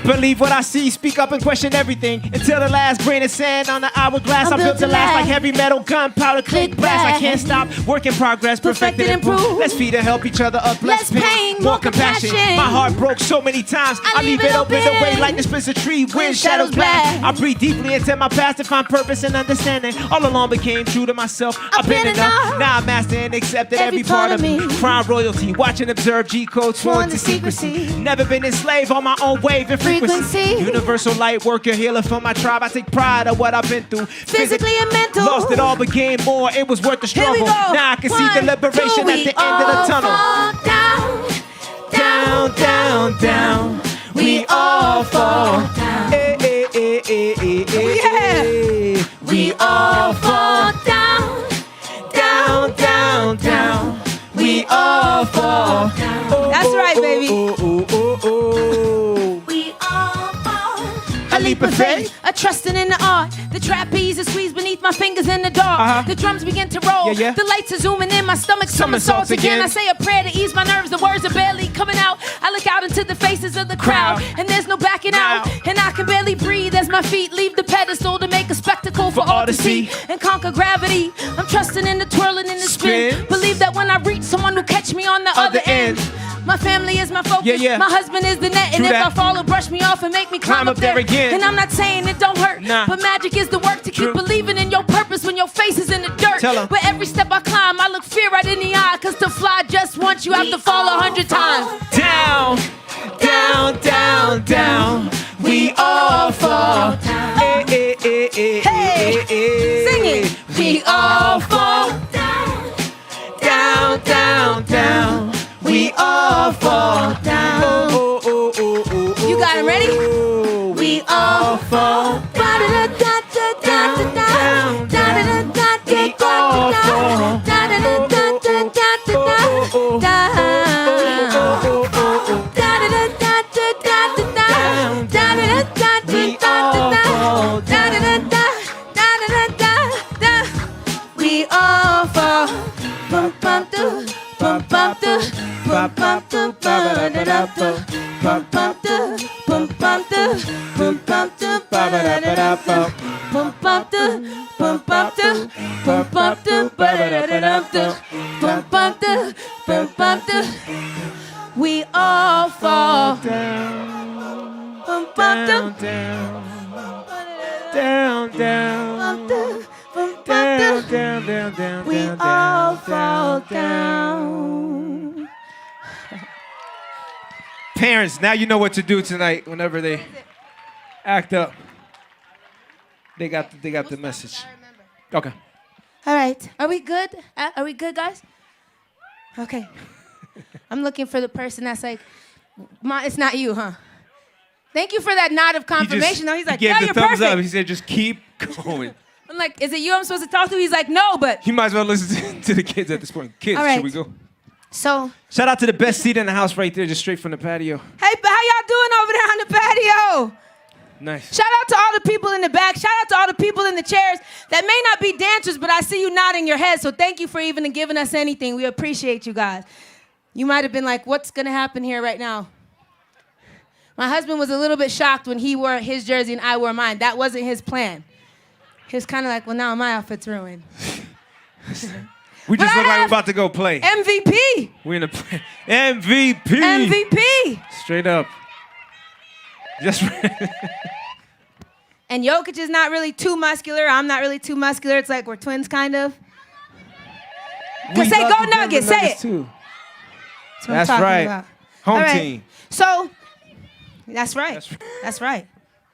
Believe what I see, speak up and question everything. Until the last grain of sand on the hourglass, I'm built to last like heavy metal, gunpowder, click blast. I can't stop, work in progress, perfected, improve. Let's feed and help each other up, less pain, more compassion. My heart broke so many times, I leave it open away like the splits of tree, wind shadows black. I breathe deeply into my past to find purpose and understanding. All along became true to myself, I've been enough. Now I master and accepted every part of me. Crown royalty, watch and observe G-code, sworn to secrecy. Never been enslaved on my own wave and frequency. Universal light worker, healer for my tribe. I take pride of what I've been through. Physically and mental. Lost it all but gained more. It was worth the struggle. Now I can see the liberation at the end of the tunnel. Down, Down, down, down. We all fall down. Eh, eh, eh, eh, eh, eh, eh. we all fall down, Down, down, down. We all fall down. That's right, baby. Oh, oh, oh, oh. We all fall. A leap of faith. A trusting in the art. The trapeze is squeezed beneath my fingers in the dark. The drums begin to roll. Yeah, yeah. The lights are zooming in. My stomach somersaults again. I say a prayer to ease my nerves. The words are barely coming out. I look out into the faces of the crowd, and there's no backing out. And I can barely breathe as my feet leave the pedestal to make a spectacle for all to see and conquer gravity. I'm trusting in the twirling and the spin. Believe that when I reach, someone will catch me on the other end. My family is my focus. My husband is the net. And if I fall, it'll brush me off and make me climb up there again. And I'm not saying it don't hurt, but magic is the work to keep believing in your purpose when your face is in the dirt. But every step I climb, I look fear right in the eye. Cause to fly just once, you have to fall 100 times. Down, down, down, down. We all fall down. Eh, eh, eh, eh, Hey, eh, eh. sing it. We all fall down, Down, down, down. We all fall down. Oh, oh, oh, oh, oh, You got it ready? oh. We all fall down. We all fall. Bum bum do, bum bum do, bum bum do, bum bum do, bum bum do, bum bum do, bum bum do, bum bum do, bum bum do, bum bum do, bum bum do. We all fall Down, bum bum down, do, down, down, bum do, bum bum down, do. down, down, down, We down, all down, fall down. down. Parents, now you know what to do tonight whenever they act up. They got the message. Okay. All right. Are we good? Are we good, guys? Okay. I'm looking for the person that's like, it's not you, huh? Thank you for that nod of confirmation. He's like, he gave yeah, the you're thumbs perfect. up. He said, just keep going. I'm like, is it you I'm supposed to talk to? He's like, no, but. You might as well listen to the kids at this point. Kids, All right. should we go? So. Shout out to the best seat in the house right there, just straight from the patio. Hey, but how y'all doing over there on the patio? Nice. Shout out to all the people in the back. Shout out to all the people in the chairs that may not be dancers, but I see you nodding your head. So thank you for even giving us anything. We appreciate you guys. You might have been like, what's going to happen here right now? My husband was a little bit shocked when he wore his jersey and I wore mine. That wasn't his plan. He was kind of like, well, now my outfit's ruined. We just But I look like we're have about to go play. MVP. We're in a play. MVP. MVP. Straight up. Just And Jokic is not really too muscular. I'm not really too muscular. It's like we're twins, kind of. We Say, love go the Denver Nuggets. Say Nuggets it. too. That's what That's I'm talking right. about. Home All right. team. So, that's right. That's right.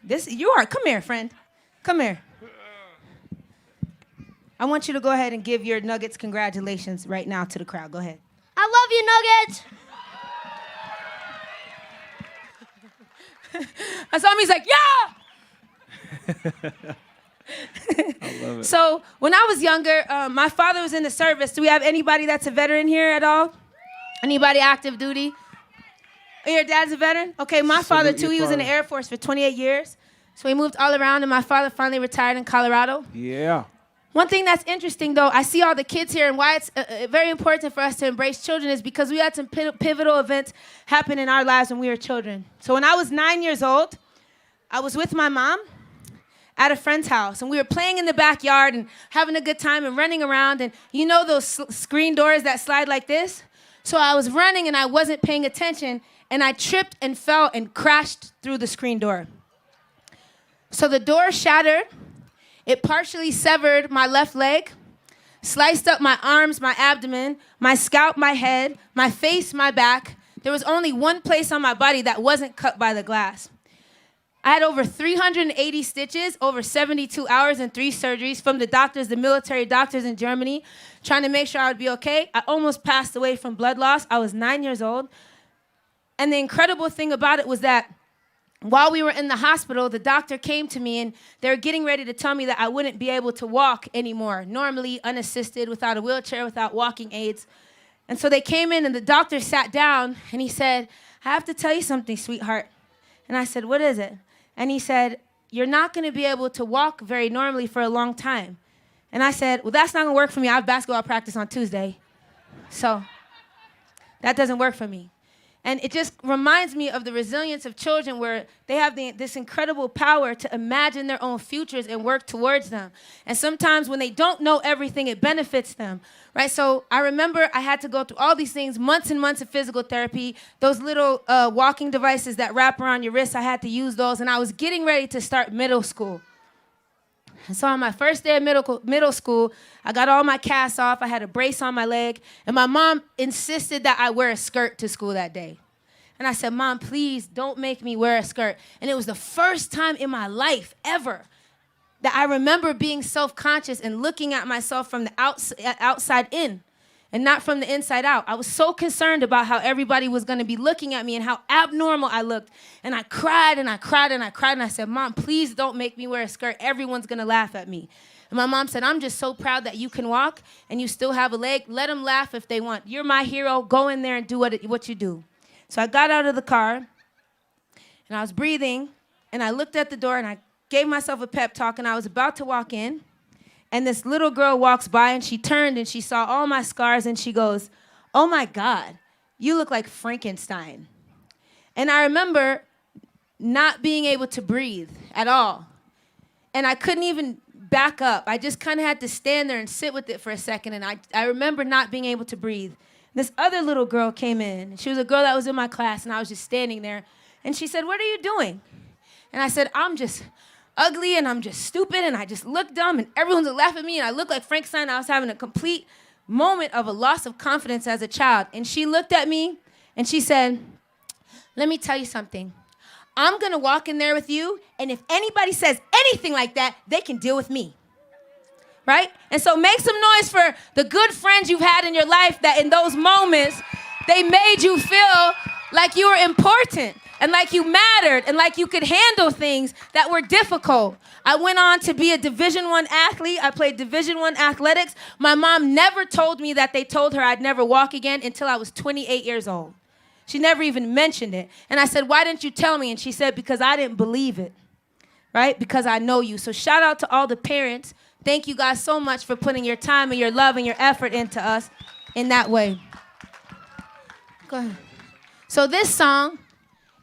That's right. Come here, friend. Come here. I want you to go ahead and give your Nuggets congratulations right now to the crowd. Go ahead. I love you, Nuggets. I saw him, he's like, yeah! I love it. So when I was younger, my father was in the service. Do we have anybody that's a veteran here at all? Anybody active duty? Oh, your dad's a veteran? Okay, my father too. He was in the Air Force for 28 years. So he moved all around, and my father finally retired in Colorado. Yeah. One thing that's interesting, though, I see all the kids here, and why it's very important for us to embrace children is because we had some pivotal events happen in our lives when we were children. So when I was 9 years old, I was with my mom at a friend's house, and we were playing in the backyard and having a good time and running around, and you know those screen doors that slide like this? So I was running, and I wasn't paying attention, and I tripped and fell and crashed through the screen door. So the door shattered. It partially severed my left leg, sliced up my arms, my abdomen, my scalp, my head, my face, my back. There was only one place on my body that wasn't cut by the glass. I had over 380 stitches, over 72 hours, and 3 surgeries from the doctors, the military doctors in Germany, trying to make sure I would be okay. I almost passed away from blood loss. I was 9 years old. And the incredible thing about it was that while we were in the hospital, the doctor came to me, and they were getting ready to tell me that I wouldn't be able to walk anymore, normally unassisted, without a wheelchair, without walking aids. And so they came in, and the doctor sat down, and he said, "I have to tell you something, sweetheart." And I said, "What is it?" And he said, "You're not going to be able to walk very normally for a long time." And I said, "Well, that's not going to work for me. I have basketball practice on Tuesday. So that doesn't work for me." And it just reminds me of the resilience of children, where they have this incredible power to imagine their own futures and work towards them. And sometimes when they don't know everything, it benefits them, right? So I remember I had to go through all these things, months and months of physical therapy, those little walking devices that wrap around your wrists, I had to use those. And I was getting ready to start middle school. And so on my first day of middle school, I got all my casts off. I had a brace on my leg. And my mom insisted that I wear a skirt to school that day. And I said, "Mom, please don't make me wear a skirt." And it was the first time in my life ever that I remember being self-conscious and looking at myself from the outside in and not from the inside out. I was so concerned about how everybody was going to be looking at me and how abnormal I looked. And I cried and I cried and I cried. And I said, "Mom, please don't make me wear a skirt. Everyone's going to laugh at me." And my mom said, "I'm just so proud that you can walk and you still have a leg. Let them laugh if they want. You're my hero. Go in there and do what you do." So I got out of the car and I was breathing and I looked at the door and I gave myself a pep talk, and I was about to walk in. And this little girl walks by, and she turned and she saw all my scars, and she goes, "Oh my God, you look like Frankenstein." And I remember not being able to breathe at all. And I couldn't even back up. I just kind of had to stand there and sit with it for a second. And I remember not being able to breathe. This other little girl came in. She was a girl that was in my class, and I was just standing there. And she said, "What are you doing?" And I said, "I'm just ugly, and I'm just stupid, and I just look dumb, and everyone's laughing at me, and I look like Frankenstein." I was having a complete moment of a loss of confidence as a child. And she looked at me, and she said, "Let me tell you something. I'm going to walk in there with you, and if anybody says anything like that, they can deal with me." Right? And so make some noise for the good friends you've had in your life that in those moments, they made you feel like you were important and like you mattered and like you could handle things that were difficult. I went on to be a Division I athlete. I played Division I athletics. My mom never told me that they told her I'd never walk again until I was 28 years old. She never even mentioned it. And I said, "Why didn't you tell me?" And she said, "Because I didn't believe it." Right? Because I know you. So shout out to all the parents. Thank you guys so much for putting your time and your love and your effort into us in that way. Go ahead. So this song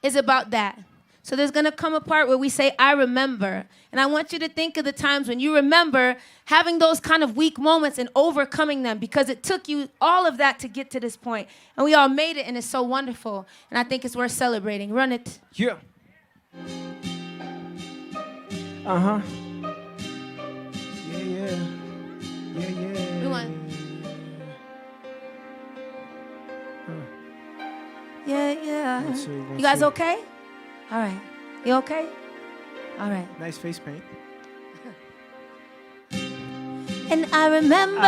is about that. So there's going to come a part where we say, "I remember." And I want you to think of the times when you remember having those kind of weak moments and overcoming them, because it took you all of that to get to this point. And we all made it, and it's so wonderful. And I think it's worth celebrating. Run it. Yeah. Uh-huh. Yeah. We want. Yeah. You guys okay? All right. You okay? All right. Nice face paint. And I remember.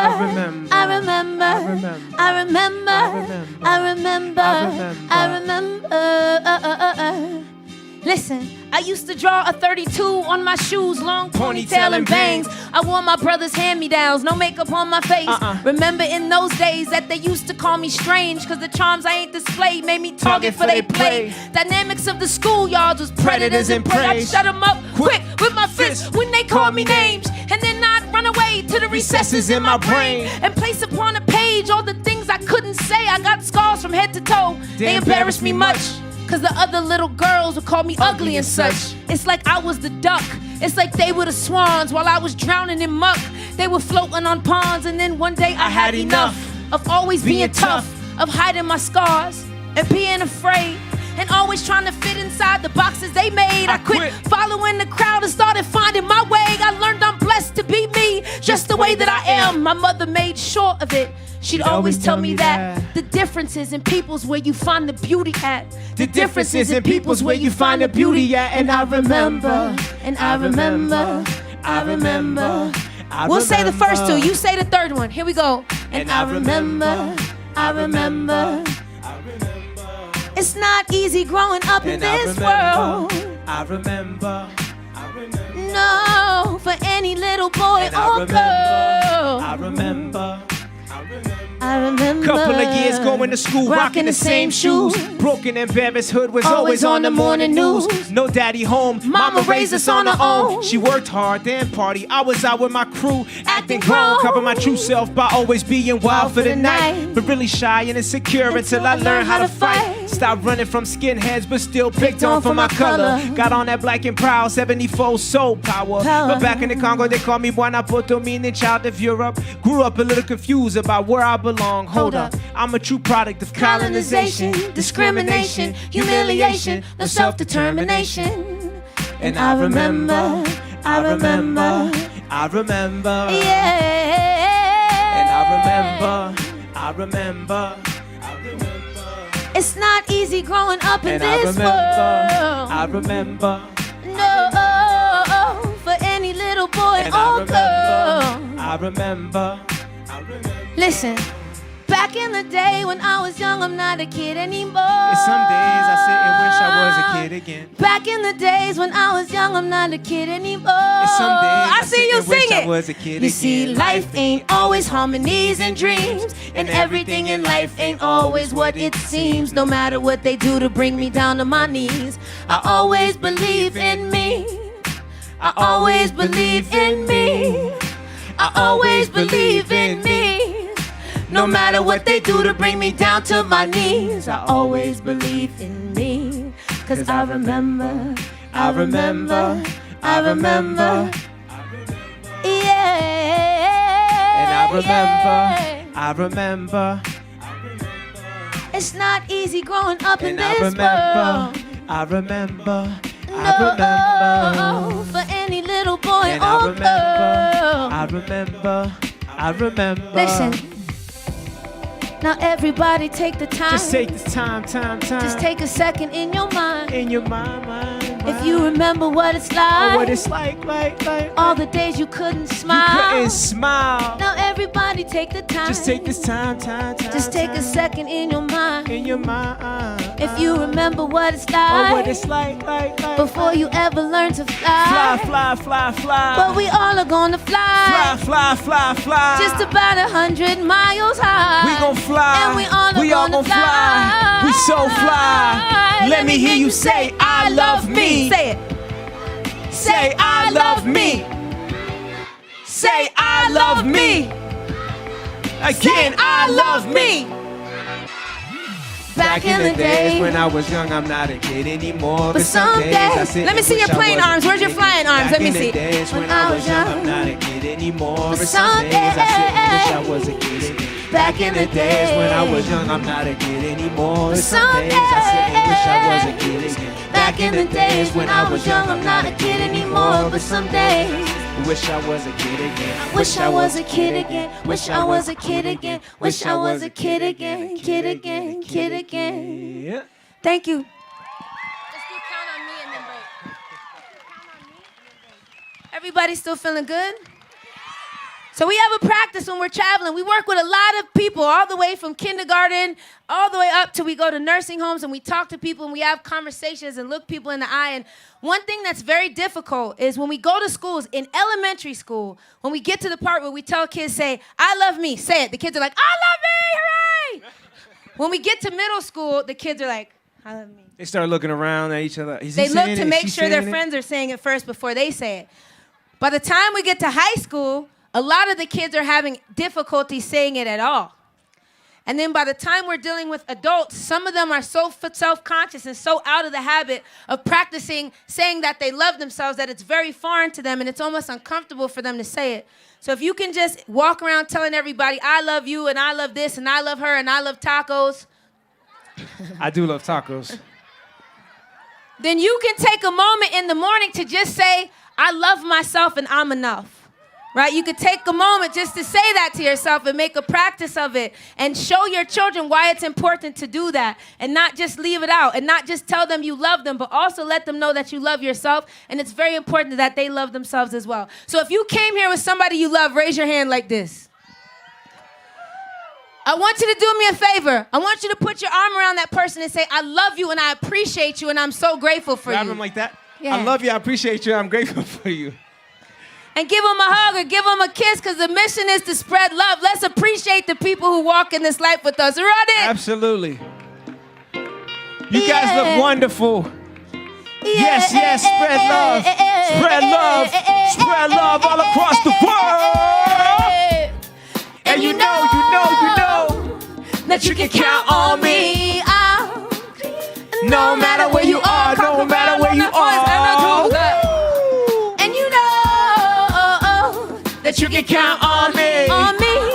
Listen, I used to draw a 32 on my shoes, long ponytail and bangs. I wore my brother's hand-me-downs, no makeup on my face. Remember in those days that they used to call me strange, cause the charms I ain't displayed made me target for they play. Dynamics of the schoolyards was predators and prey. I'd shut them up quick with my fists when they called me names. And then I'd run away to the recesses in my brain and place upon a page all the things I couldn't say. I got scars from head to toe. They embarrassed me much, cause the other little girls would call me ugly and such. It's like I was the duck. It's like they were the swans while I was drowning in muck. They were floating on ponds, and then one day I had enough of always being tough, of hiding my scars and being afraid, and always trying to fit inside the boxes they made. I quit following the crowd and started finding my way. I learned I'm blessed to be me, just the way that I am. My mother made sure of it. She'd always tell me that the difference is in people's where you find the beauty at. The difference is in people's where you find the beauty at. And I remember, and I remember, I remember. We'll say the first two, you say the third one. Here we go. And I remember, I remember. It's not easy growing up in this world. I remember. No, for any little boy or girl. I remember. I remember. Couple of years going to school, rocking the same shoes. Broken and embarrassed hood was always on the morning news. No daddy home, mama raised us on her own. She worked hard, then party. I was out with my crew, acting grown. Cover my true self by always being wild for the night, but really shy and insecure until I learned how to fight. Stopped running from skinheads, but still picked on for my color. Got on that black and proud 74 soul power. But back in the Congo, they call me Buena Poto, meaning child of Europe. Grew up a little confused about where I belong. Hold up, I'm a true product of colonization, discrimination, humiliation, no self-determination. And I remember, I remember, I remember. Yeah. And I remember, I remember. It's not easy growing up in this world. I remember. No, for any little boy or girl. I remember. Listen. Back in the day when I was young, I'm not a kid anymore. And some days I sit and wish I was a kid again. Back in the days when I was young, I'm not a kid anymore. And some days I see you sing I it. was a kid You again. see, life ain't always harmonies and dreams, and everything in life ain't always what it seems. No matter what they do to bring me down to my knees, I always believe in me. I always believe in me. I always believe in me. No matter what they do to bring me down to my knees, I always believe in me. Cause I remember, I remember, I remember. Yeah. And I remember, I remember. It's not easy growing up in And this I remember, world. I remember, No, for any little boy and I or remember, girl. I remember, I remember. Listen. Now everybody take the time. Just take this time. Just take a second in your mind. In your mind. If you remember what it's like. Oh, what it's like. All the days you couldn't smile. You couldn't smile. Now everybody take the time. Just take this time. Just take a second in your mind. In your mind. If you remember what it's like. Oh, what it's like. Before you ever learn to fly. Fly. But we all are gonna fly. Fly. Just about 100 miles high. We gon' fly. And we all gonna fly. We so fly. Let me hear you say, I love me. Say it. Say, I love me. Say, I love me. Again, I love me. Back in the days when I was young, I'm not a kid anymore. But some days I sit let me and see your wish I playing was a arms. Where's your kid flying again. arms? Let me Back in see. the days when I was young, I'm not a kid anymore. But But some some days I sit and wish I days- was a kid again. Back in the days when I was days. young, I'm not a kid anymore. But some some days I sit and wish I was a kid days- again. Back in the days when I was young, I'm not a kid anymore. But some days, Wish I was a kid again. wish I was a kid again. Wish I was a kid again. Wish I was a kid again. Kid again. Kid again. Yeah. Thank you. Let's do count on me and then break. Everybody still feeling good? So we have a practice when we're traveling. We work with a lot of people, all the way from kindergarten, all the way up till we go to nursing homes, and we talk to people and we have conversations and look people in the eye. And one thing that's very difficult is when we go to schools, in elementary school, when we get to the part where we tell kids, say, I love me, say it. The kids are like, I love me, hooray! When we get to middle school, the kids are like, I love me. They start looking around at each other. They look to make sure their friends are saying it first before they say it. By the time we get to high school, a lot of the kids are having difficulty saying it at all. And then by the time we're dealing with adults, some of them are so self-conscious and so out of the habit of practicing saying that they love themselves that it's very foreign to them and it's almost uncomfortable for them to say it. So if you can just walk around telling everybody, I love you and I love this and I love her and I love tacos. I do love tacos. Then you can take a moment in the morning to just say, I love myself and I'm enough. Right? You could take a moment just to say that to yourself and make a practice of it and show your children why it's important to do that and not just leave it out and not just tell them you love them, but also let them know that you love yourself, and it's very important that they love themselves as well. So if you came here with somebody you love, raise your hand like this. I want you to do me a favor. I want you to put your arm around that person and say, I love you and I appreciate you and I'm so grateful for you. Grab them like that? Yeah. I love you, I appreciate you, I'm grateful for you. And give them a hug or give them a kiss, because the mission is to spread love. Let's appreciate the people who walk in this life with us. Run it! Absolutely. You guys look wonderful. Yes, yes, spread love. Spread love. Spread love all across the world. And you know that you can count on me. No matter where you are, no matter where you are. That you can count on me.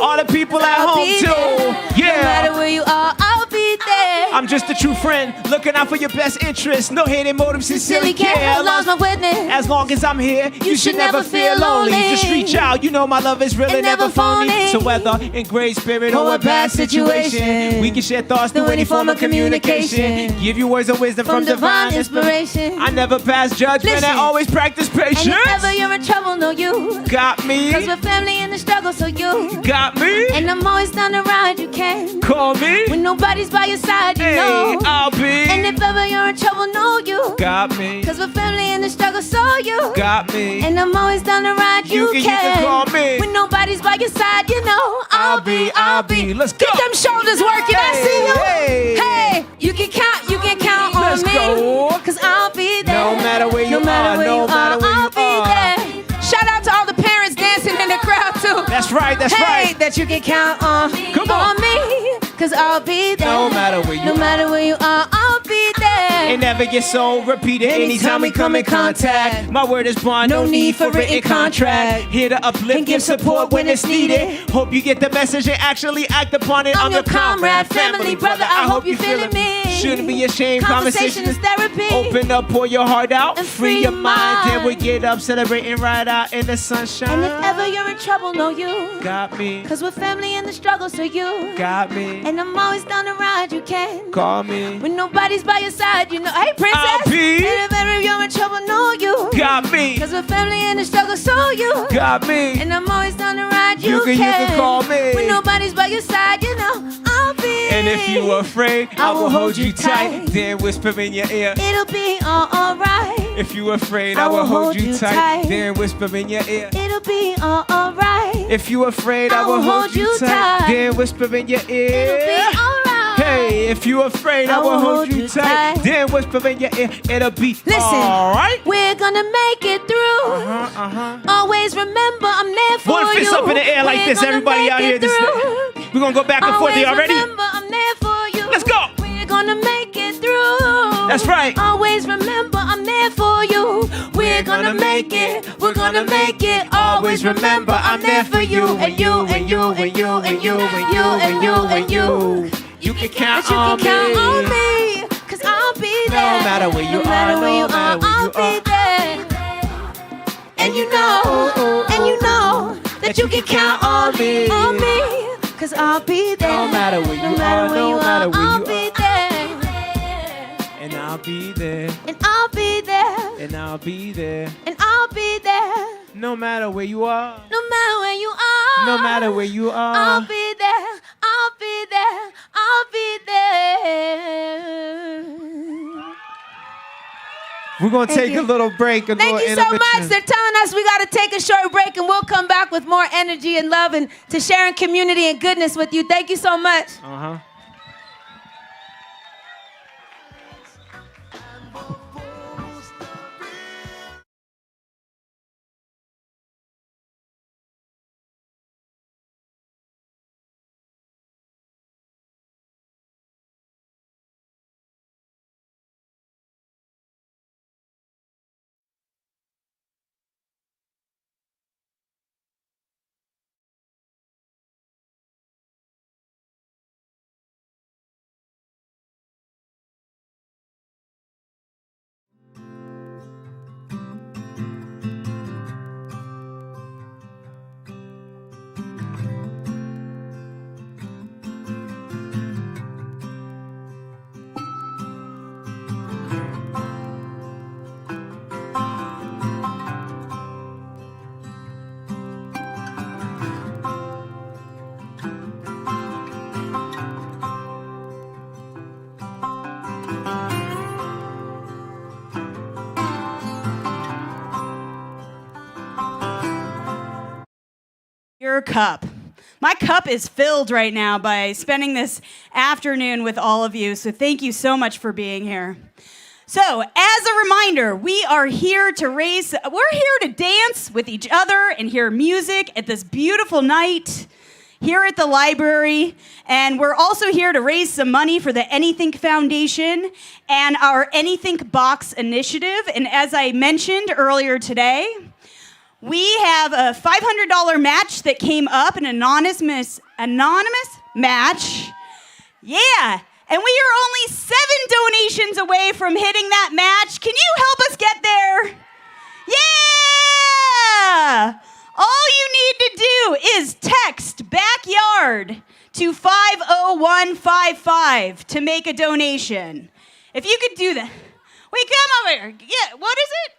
All the people at home too. Yeah. No matter where you are, I'll be there. I'm just a true friend, looking out for your best interest. No hating motive, sincerely care. As long as my witness. As long as I'm here, you should never feel lonely. Just reach out, you know my love is real and never phony. So whether in great spirit or a bad situation, we can share thoughts through any form of communication. Give you words of wisdom from divine inspiration. I never pass judgment, I always practice patience. And if ever you're in trouble, know you got me. Cause we're family in the struggle, so you got me. And I'm always down the ride, you can call me. When nobody's by your side, you hey, know I'll be. And if ever you're in trouble, know you got me. Cause we're family in the struggle, so you got me. And I'm always down the ride, you can call me. When nobody's by your side, you know I'll be. Let's go. Get them shoulders working, I see you. Hey, you can count on Let's me. Go. Cause I'll be there. No matter where you are, no matter where you I'll be there. Shout out to all the parents dancing in the crowd too. That's right, that's right. That you can count on me. Cause I'll be there. No matter where you are. No matter where you are, I'll be there. It never gets so repeated anytime we come in contact. My word is bond, no need for written contract. Here to uplift and give support when it's needed. Hope you get the message and actually act upon it. I'm your comrade, family, brother. I hope you're feeling me. Shouldn't be ashamed. Conversation is therapy. Open up, pour your heart out, and free your mind. Then we get up, celebrating right out in the sunshine. And if ever you're in trouble, know you got me. Cause we're family in the struggle, so you got me. And I'm always down the ride, you can call me. When nobody's by your side, you know. Hey, princess. I'll be. And if ever you're in trouble, know you got me. Cause we're family in the struggle, so you got me. And I'm always down the ride, you can call me. When nobody's by your side, you know I'll be. And if you're afraid, I will hold you tight. Then whisper in your ear, it'll be alright. If you're afraid, I will hold you tight. Then whisper in your ear, it'll be alright. If you're afraid, I will hold you tight. Then whisper in your ear, it'll be alright. Hey, if you're afraid, I will hold you tight. Then whisper in your ear, it'll be alright. We're gonna make it through. Always remember, I'm there for you. One fist up in the air like this, everybody out here. We're gonna go back and forth. Are you ready? Remember, I'm there for you. Let's go. We're gonna make it through. That's right. Always remember, I'm there for you. We're gonna make it. We're gonna make it. Always remember, I'm there for you. And you, and you, and you, and you, and you, and you, and you. You can count on me. Cause I'll be there. No matter where you are, no matter where you are, I'll be there. And you know that you can count on me. Cause I'll be there. No matter where you are, no matter where I'll you be are. there. And I'll be there. And I'll be there. And I'll be there. And I'll be there. No matter where you are. No matter where you are. No matter where you are. I'll be there, I'll be there, I'll be there. We're going to take a little break. Thank you so much. They're telling us we got to take a short break, and we'll come back with more energy and love and to sharing community and goodness with you. Thank you so much. Uh-huh. Your cup. My cup is filled right now by spending this afternoon with all of you, so thank you so much for being here. So, as a reminder, we are here we're here to dance with each other and hear music at this beautiful night here at the library, and we're also here to raise some money for the Anythink Foundation and our Anythink Box initiative, and as I mentioned earlier today, we have a $500 match that came up, an anonymous match. Yeah, and we are only 7 donations away from hitting that match. Can you help us get there? Yeah! All you need to do is text backyard to 50155 to make a donation. If you could do that. Wait, come over here. Yeah, what is it?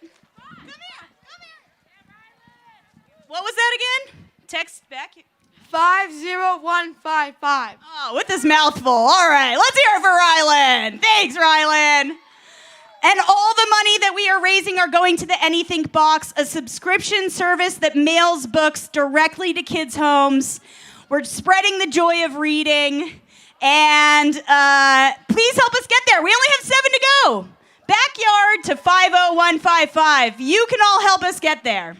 What was that again? Text back. 50155. Oh, with this mouthful. All right, let's hear it for Rylan. Thanks, Rylan. And all the money that we are raising are going to the Anythink Box, a subscription service that mails books directly to kids' homes. We're spreading the joy of reading. And please help us get there. We only have 7 to go. Backyard to 50155. You can all help us get there.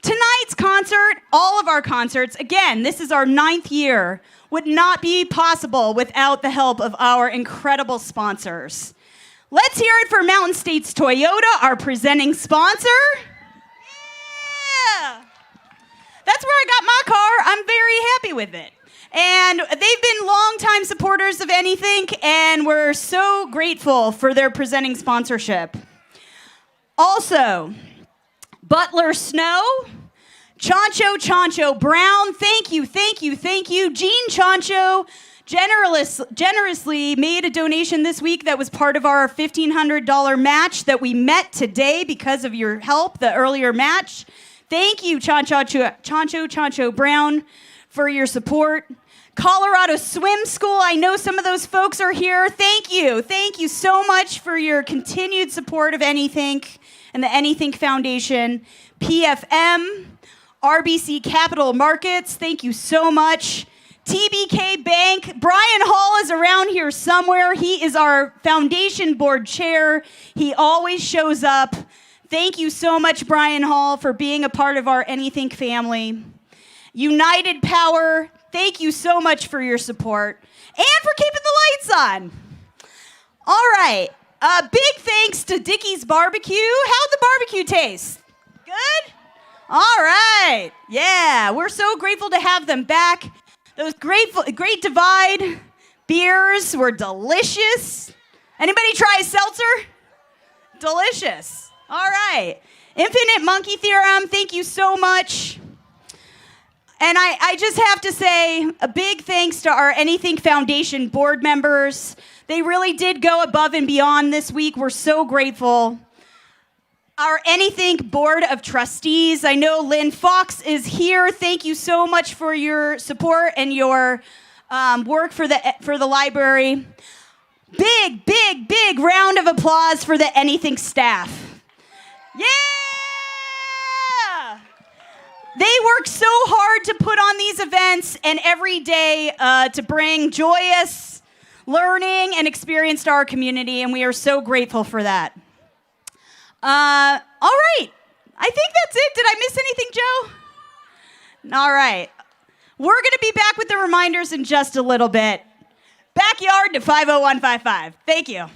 Tonight's concert, all of our concerts, again, this is our 9th year, would not be possible without the help of our incredible sponsors. Let's hear it for Mountain States Toyota, our presenting sponsor. Yeah! That's where I got my car. I'm very happy with it. And they've been longtime supporters of Anythink, and we're so grateful for their presenting sponsorship. Also, Butler Snow, Chancho Brown, thank you. Gene Chancho generously made a donation this week that was part of our $1,500 match that we met today because of your help, the earlier match. Thank you, Chancho Brown, for your support. Colorado Swim School, I know some of those folks are here. Thank you so much for your continued support of Anythink and the Anythink Foundation. PFM, RBC Capital Markets, thank you so much. TBK Bank, Brian Hall is around here somewhere. He is our foundation board chair. He always shows up. Thank you so much, Brian Hall, for being a part of our Anythink family. United Power, thank you so much for your support and for keeping the lights on. All right. Big thanks to Dickie's Barbecue. How'd the barbecue taste? Good? All right. Yeah, we're so grateful to have them back. Those Great Divide beers were delicious. Anybody try seltzer? Delicious. All right. Infinite Monkey Theorem, thank you so much. And I just have to say a big thanks to our Anythink Foundation board members. They really did go above and beyond this week. We're so grateful. our Anythink Board of Trustees. I know Lynn Fox is here. Thank you so much for your support and your work for the library. Big, big, big round of applause for the Anythink staff. Yeah! They work so hard to put on these events and every day to bring joyous learning and experience to our community, and we are so grateful for that. All right. I think that's it. Did I miss anything, Joe? All right. We're going to be back with the reminders in just a little bit. Backyard to 50155. Thank you.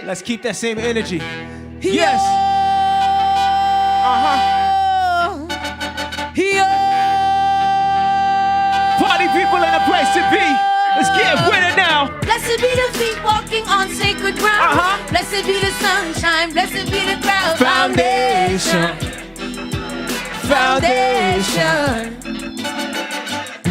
Let's keep that same energy. Yes. Uh-huh. Party people in a place to be. Let's get with it now. Blessed be the feet walking on sacred ground. Blessed be the sunshine. Blessed be the ground. Foundation.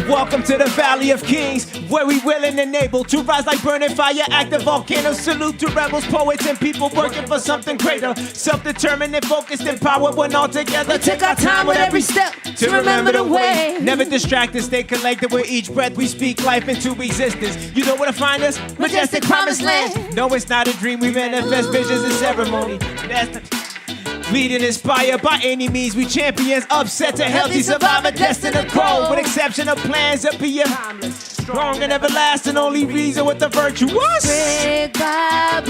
Welcome to the Valley of Kings, where we willing and able to rise like burning fire, active volcanoes. Salute to rebels, poets, and people working for something greater. Self-determined and focused, empowered when all together. We took our time with every step to remember the way. Never distracted, stay collected with each breath. We speak life into existence. You know where to find us? Majestic promised land. No, it's not a dream. We manifest visions and ceremony. That's the leading, inspired by any means. We champions, upset to healthy survivor, destined to grow. With exception of plans up here, strong and everlasting. Only reason with the virtuous. Brick by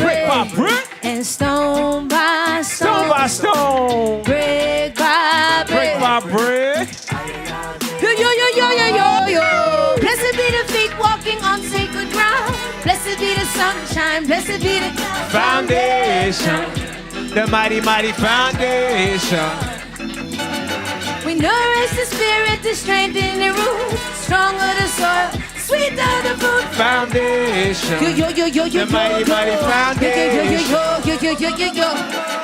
brick, and stone by stone. Brick by brick, Yo. Blessed be the feet walking on sacred ground. Blessed be the sunshine. Blessed be the foundation. The mighty, mighty foundation. We nourish the spirit to strengthen the root. Stronger the soil, sweeter the fruit. Foundation. The mighty, mighty foundation.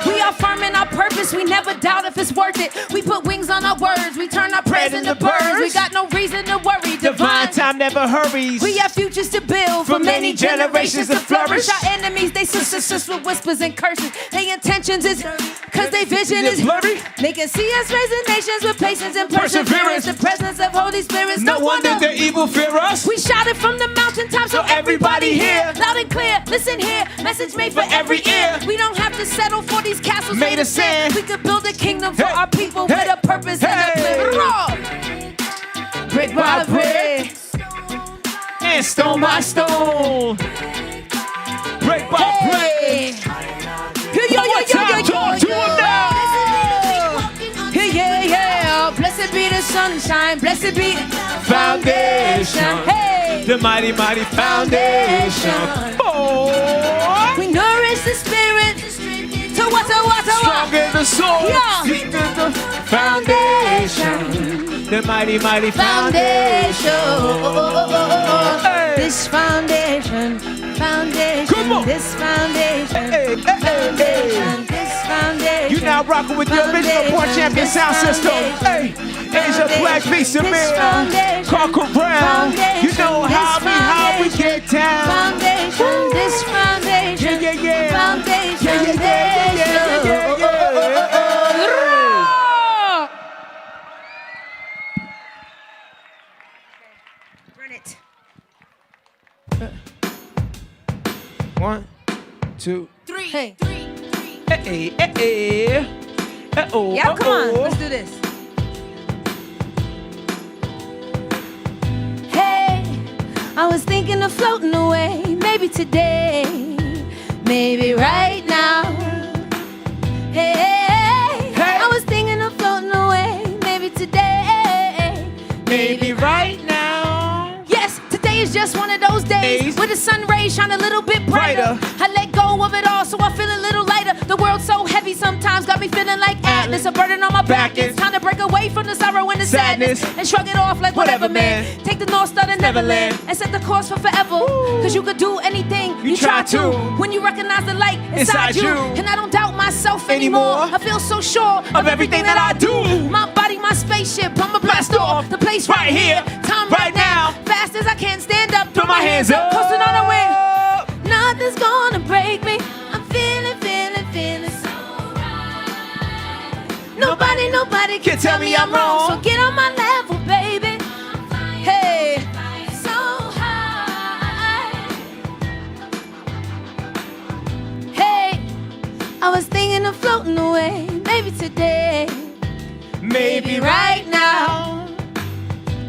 We are firm in our purpose. We never doubt if it's worth it. We put wings on our words. We turn our prayers into birds. We got no reason to worry. Divine time never hurries. We have futures to build for many generations to flourish. Our enemies, they suspicious with whispers and curses. Their intentions is cause their vision is blurry. They can see us raising nations with patience and perseverance. The presence of Holy Spirit. No wonder the evil fear us. We shout it from the mountaintops so everybody hear. Loud and clear, listen here. Message made for every ear. We don't have to settle for these castles made of sand. We could build a kingdom for our people with a purpose and a plan. Brick by brick, and stone by stone. Brick by brick. Yo. Blessed be the sunshine. Blessed be the foundation. Hey. The mighty, mighty foundation. Oh. We nourish the spirit to what? Strong in the soul. Yeah. Deep in the foundation. The mighty, mighty foundation. Hey. This foundation. Come on. This foundation. Hey. This foundation. You now rocking with your original Born Champion sound system. Hey, Asia Black, Beast of Mill, Coco Brown. You know how we get down. Foundation, this foundation. Yeah. Foundation, Run it. 1, 2, 3. Hey. Hey. Uh-oh. Yeah, come on. Let's do this. Hey, I was thinking of floating away. Maybe today, maybe right now. Hey, I was thinking of floating away. Maybe today, Maybe right now. Yes, today is just one of those days where the sun rays shine a little bit brighter. I let go of it all, so I feel a little lighter. The world's so heavy sometimes, got me feeling like Atlas. A burden on my back. It's time to break away from the sorrow and the sadness and shrug it off like whatever, man. Take the North Star to Neverland and set the course for forever. Cause you could do anything you try to when you recognize the light inside you. And I don't doubt myself anymore. I feel so sure of everything that I do. My body, my spaceship, I'ma blast off the place right here. Time right now. Fast as I can, stand up, throw my hands up, coasting on the wind. Nothing's gonna break me. I'm feeling so right. Nobody can tell me I'm wrong. So get on my level, baby. Hey, so high. Hey, I was thinking of floating away. Maybe today, maybe right now.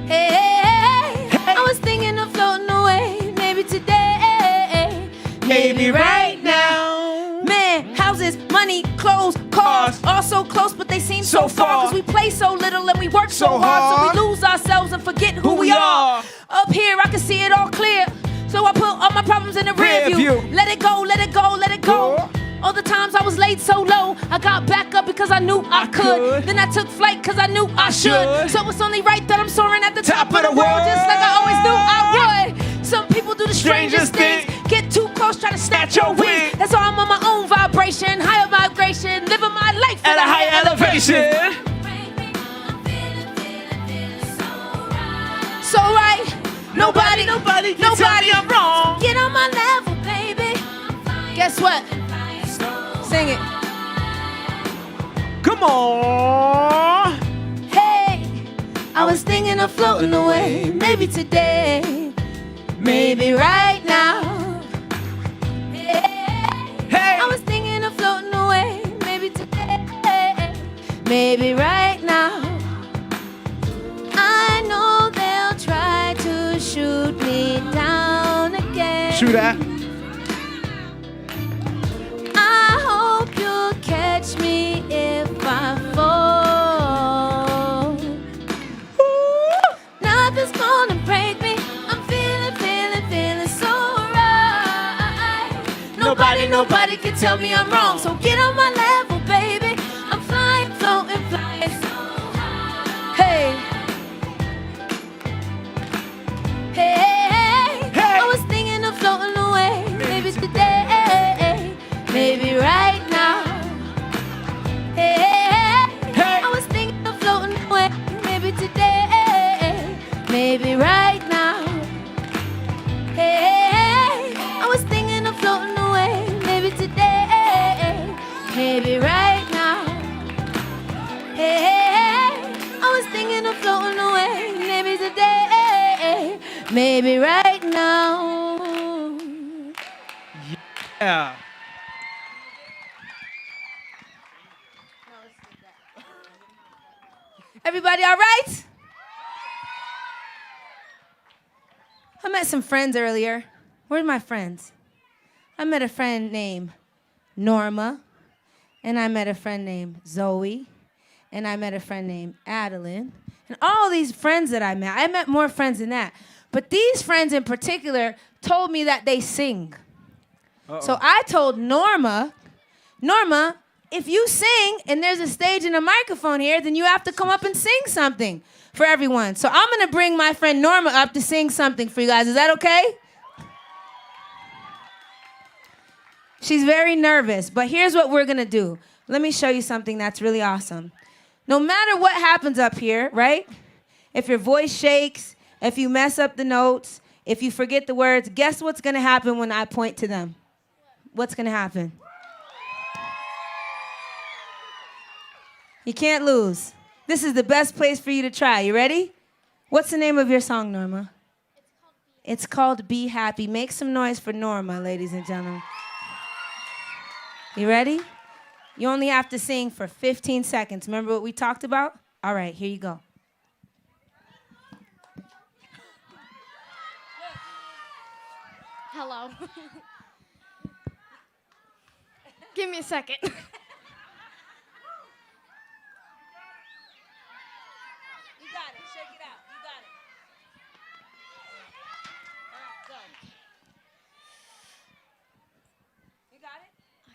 Hey, I was thinking of floating away. Maybe today, maybe right now. Man, houses, money, clothes, cars, all so close, but they seem so far. Cause we play so little and we work so hard, so we lose ourselves and forget who we are. Up here, I can see it all clear. So I put all my problems in the rear of you. Let it go, let it go, let it go. All the times I was laid so low, I got back up because I knew I could. Then I took flight because I knew I should. So it's only right that I'm soaring at the top of the world, just like I always knew I would. Some people do the strangest things, get too close, try to snatch your wings. That's why I'm on my own vibration, higher vibration, living my life at a higher elevation. So right, nobody can tell me I'm wrong. Get on my level, baby. Guess what? Sing it. Come on. Hey, I was thinking of floating away. Maybe today, maybe right now. Hey, I was thinking of floating away. Maybe today, maybe right now. I know they'll try to shoot me down again. Shoot that. Catch me if I fall. Ooh. Nothing's gonna break me. I'm feeling so right. Nobody can tell me I'm wrong. So get on my level, baby. I'm flying, floating, flying so high. Hey. Hey. I was thinking of floating away. Maybe today, maybe right now. Maybe right now. Hey, I was thinking of floating away. Maybe today, maybe right now. Hey, I was thinking of floating away. Maybe today, maybe right now. Yeah. Everybody all right? I met some friends earlier. Where's my friends? I met a friend named Norma, and I met a friend named Zoe, and I met a friend named Adeline. And all these friends that I met more friends than that. But these friends in particular told me that they sing. Uh-oh. So I told Norma, if you sing and there's a stage and a microphone here, then you have to come up and sing something for everyone. So I'm going to bring my friend Norma up to sing something for you guys. Is that okay? She's very nervous, but here's what we're going to do. Let me show you something that's really awesome. No matter what happens up here, right? If your voice shakes, if you mess up the notes, if you forget the words, guess what's going to happen when I point to them? What's going to happen? You can't lose. This is the best place for you to try. You ready? What's the name of your song, Norma? It's called Be Happy. Make some noise for Norma, ladies and gentlemen. You ready? You only have to sing for 15 seconds. Remember what we talked about? All right, here you go. Hello. Give me a second.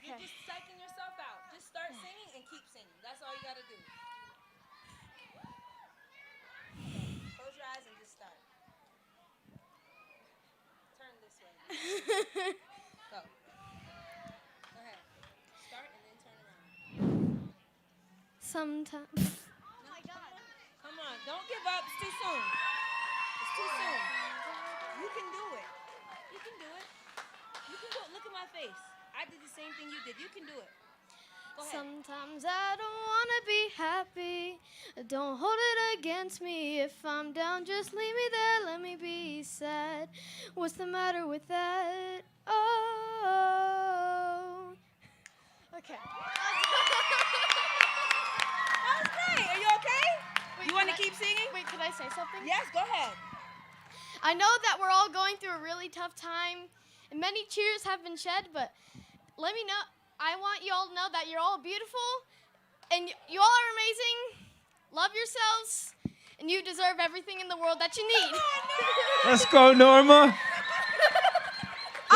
You're just psyching yourself out. Just start singing and keep singing. That's all you got to do. Okay. Close your eyes and just start. Turn this way. Go. Go ahead. Start and then turn around. Sometimes. Oh my God. Come on. Don't give up. It's too soon. It's too soon. You can do it. You can do it. You can do it. Look at my face. I did the same thing you did. You can do it. Go ahead. Sometimes I don't want to be happy. Don't hold it against me. If I'm down, just leave me there. Let me be sad. What's the matter with that? Oh. Okay. That was great. Are you okay? Wait, you want to keep singing? Wait, could I say something? Yes, go ahead. I know that we're all going through a really tough time, and many tears have been shed, but let me know. I want you all to know that you're all beautiful, and you all are amazing. Love yourselves, and you deserve everything in the world that you need. Let's go, Norma.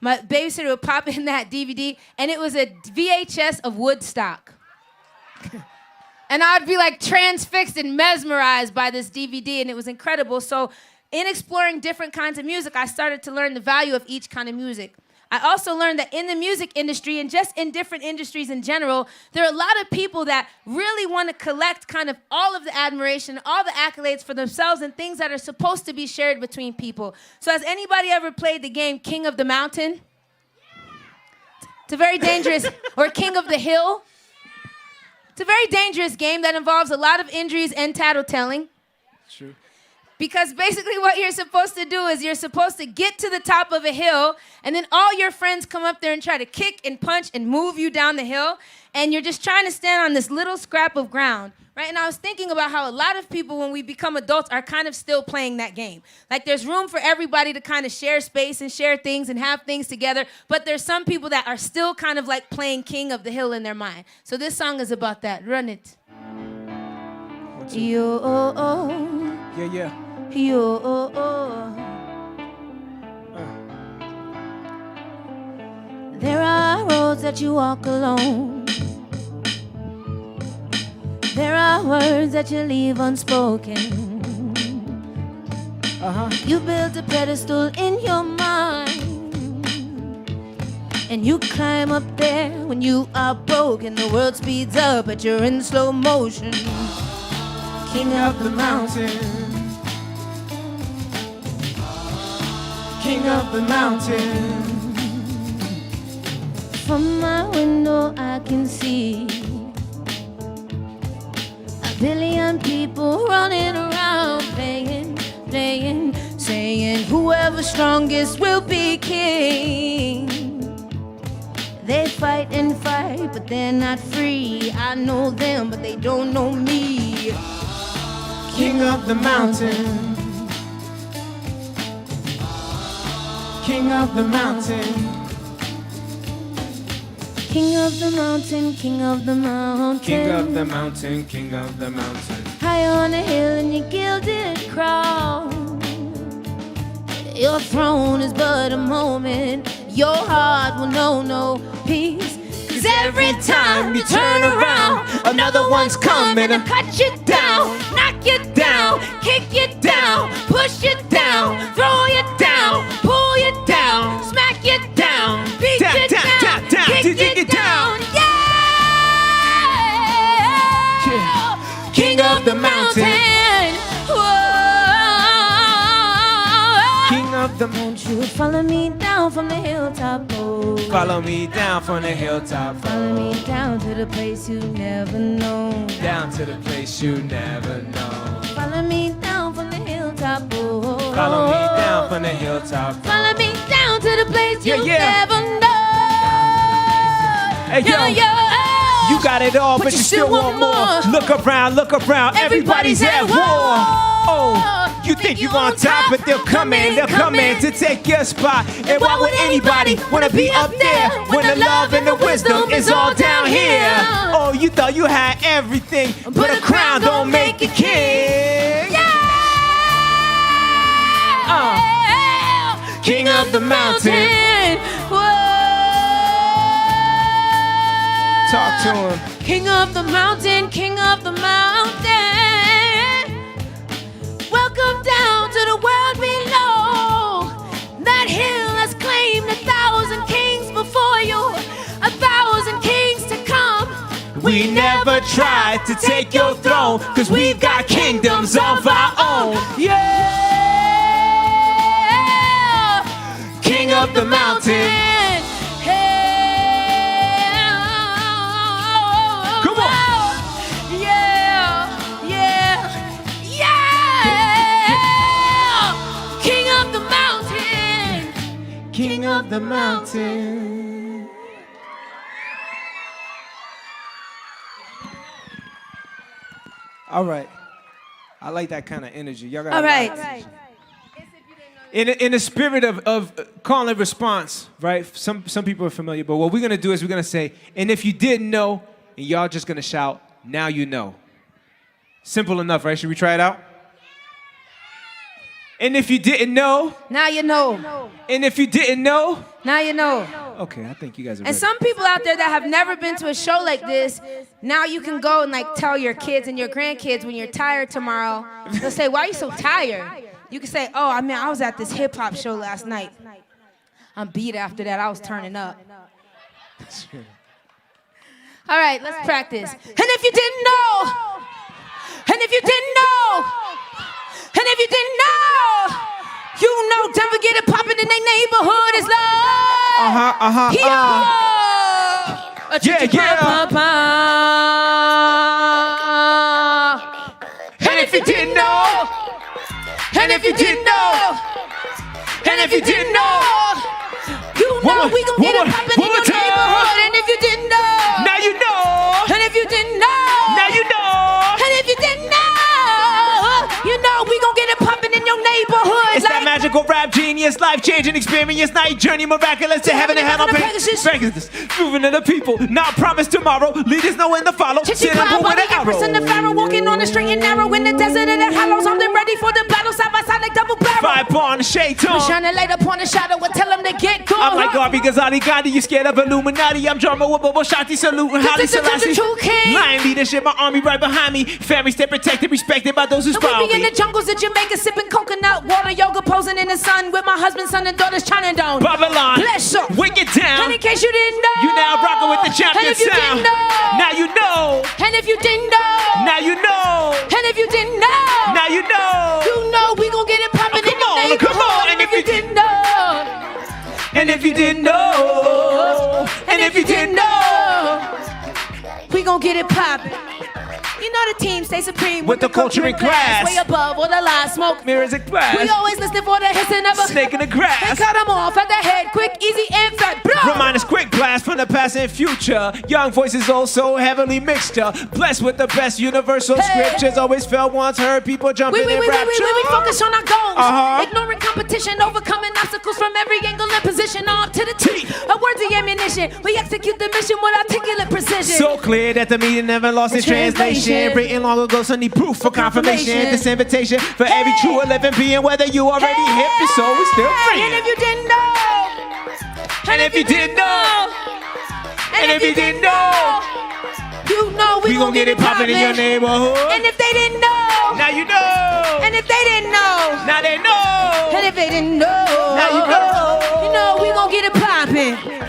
my babysitter would pop in that DVD, and it was a VHS of Woodstock. And I'd be like transfixed and mesmerized by this DVD, and it was incredible. So in exploring different kinds of music, I started to learn the value of each kind of music. I also learned that in the music industry and just in different industries in general, there are a lot of people that really want to collect kind of all of the admiration, all the accolades for themselves and things that are supposed to be shared between people. So has anybody ever played the game King of the Mountain? It's a very dangerous, or King of the Hill. It's a very dangerous game that involves a lot of injuries and tattletelling. True. Because basically what you're supposed to do is you're supposed to get to the top of a hill, and then all your friends come up there and try to kick and punch and move you down the hill, and you're just trying to stand on this little scrap of ground, right? And I was thinking about how a lot of people, when we become adults, are kind of still playing that game. Like there's room for everybody to kind of share space and share things and have things together, but there's some people that are still kind of like playing King of the Hill in their mind. So this song is about that. Run it. Yo, Yeah. yo, There are roads that you walk alone. There are words that you leave unspoken. You build a pedestal in your mind, and you climb up there when you are broken. The world speeds up, but you're in slow motion. King of the mountain, King of the mountain. From my window I can see a billion people running around, playing, saying whoever's strongest will be king. They fight and fight, but they're not free. I know them, but they don't know me. King of the mountain. King of the mountain. King of the mountain, king of the mountain. King of the mountain, king of the mountain. High on a hill in your gilded crown. Your throne is but a moment. Your heart will know no peace. 'Cause every time you turn around, another one's coming to cut you down, knock you down, kick you down, push you down, throw you down, pull you down, smack you down, beat you down, kick you down. Yeah! King of the mountain. King of the mountain. Won't you follow me down from the hilltop? Oh. Follow me down from the hilltop. Follow me down to the place you never known. Down to the place you never know. Follow me down from the hilltop. Oh. Follow me down from the hilltop. Follow me down to the place you Yeah. never know. Hey, yo. You got it all, but you still want more. Look around, everybody's at war. Oh, you think you're on top, but they'll come in to take your spot. And why would anybody wanna be up there when the love and the wisdom is all down here? Oh, you thought you had everything, but a crown don't make you king. King of the mountain. Talk to him. King of the mountain, king of the mountain. Welcome down to the world below. That hill has claimed 1,000 kings before you, 1,000 kings to come. We never tried to take your throne, 'cause we've got kingdoms of our own. Yeah! King of the mountain. Come on. Yeah! King of the mountain! King of the mountain. All right. I like that kind of energy. Y'all got All right. In the spirit of call and response, right? Some people are familiar, but what we're gonna do is we're gonna say, and if you didn't know, and y'all just gonna shout, now you know. Simple enough, right? Should we try it out? And if you didn't know, now you know. And if you didn't know, now you know. Okay, I think you guys are And ready. some people out there that have never been to a show like this, now you can go and like tell your kids and your grandkids when you're tired tomorrow. They'll say, "Why are you so tired?" You can say, "Oh, I mean, I was at this hip hop show last night. I'm beat after that. I was turning up." All right, let's practice. And if you didn't know, and if you didn't know, and if you didn't know, you know Denver get it poppin' in their neighborhood is love. Yeah. And if you didn't know, and if you didn't know, and if you didn't know, you know we gon' get it poppin' in your neighborhood. And if you didn't know, now you know. and if you didn't know, Now you know. and if you didn't know, you know we gon' get it poppin' in your neighborhood. It's that magical rap genius, life-changing experience, night journey, miraculous to heaven and hell on Pegasus. Moving to the people, not promised tomorrow. Leaders know when to follow. Sit up with an arrow. And the pharaoh walking on the straight and narrow in the desert of the hollows. I'm then ready for the battle, side by side like double barrel. Five on the shade tone. Shine a light upon the shadow and tell them to get going. I'm like Garvey Gazzotti Gandhi, you scared of Illuminati. I'm drummer with Bobo Shati, saluting Haile Selassie. Lion leadership, my army right behind me. Family stay protected, respected by those who And proud we be in me. the jungles of Jamaica sipping coconut water, yoga posing in the sun with my husband, son, and daughter's China down. Babylon, Bless up. wicked down. And in case you didn't know, You now rocking with the champion and if you sound. didn't know, Now you know. and if you didn't know, Now you know. and if you didn't know, Now you know. you know we gon' get it poppin' in your neighborhood. Come on, and if you didn't know, And if you didn't know. and if you didn't know, we gon' get it poppin'. You know the team stay supreme With the culture in class. way above all the lies, smoke. Mirrors and glass. We always listen for the hissing of a Snake in the and grass. cut them off at the head, quick, easy, and fat. Bro. Remind us quick blast from the past and future. Young voices also heavily mixture. Blessed with the best universal scriptures. Always felt once heard people jumping in rapture. We focus on our goals. Uh-huh. Ignoring competition, overcoming obstacles from every angle and position. Arm to the T. A word to ammunition. We execute the mission with articulate precision. So clear that the meaning never lost in translation. Written long ago, so need proof for confirmation. This invitation for every true 11 being, whether you already hip, your soul is still free. And if you didn't know, And if you didn't know, and if you didn't know, you know we gon' get it poppin' in your neighborhood. And if they didn't know, Now you know. and if they didn't know, Now they know. and if they didn't know, Now you know. you know we gon' get it poppin'.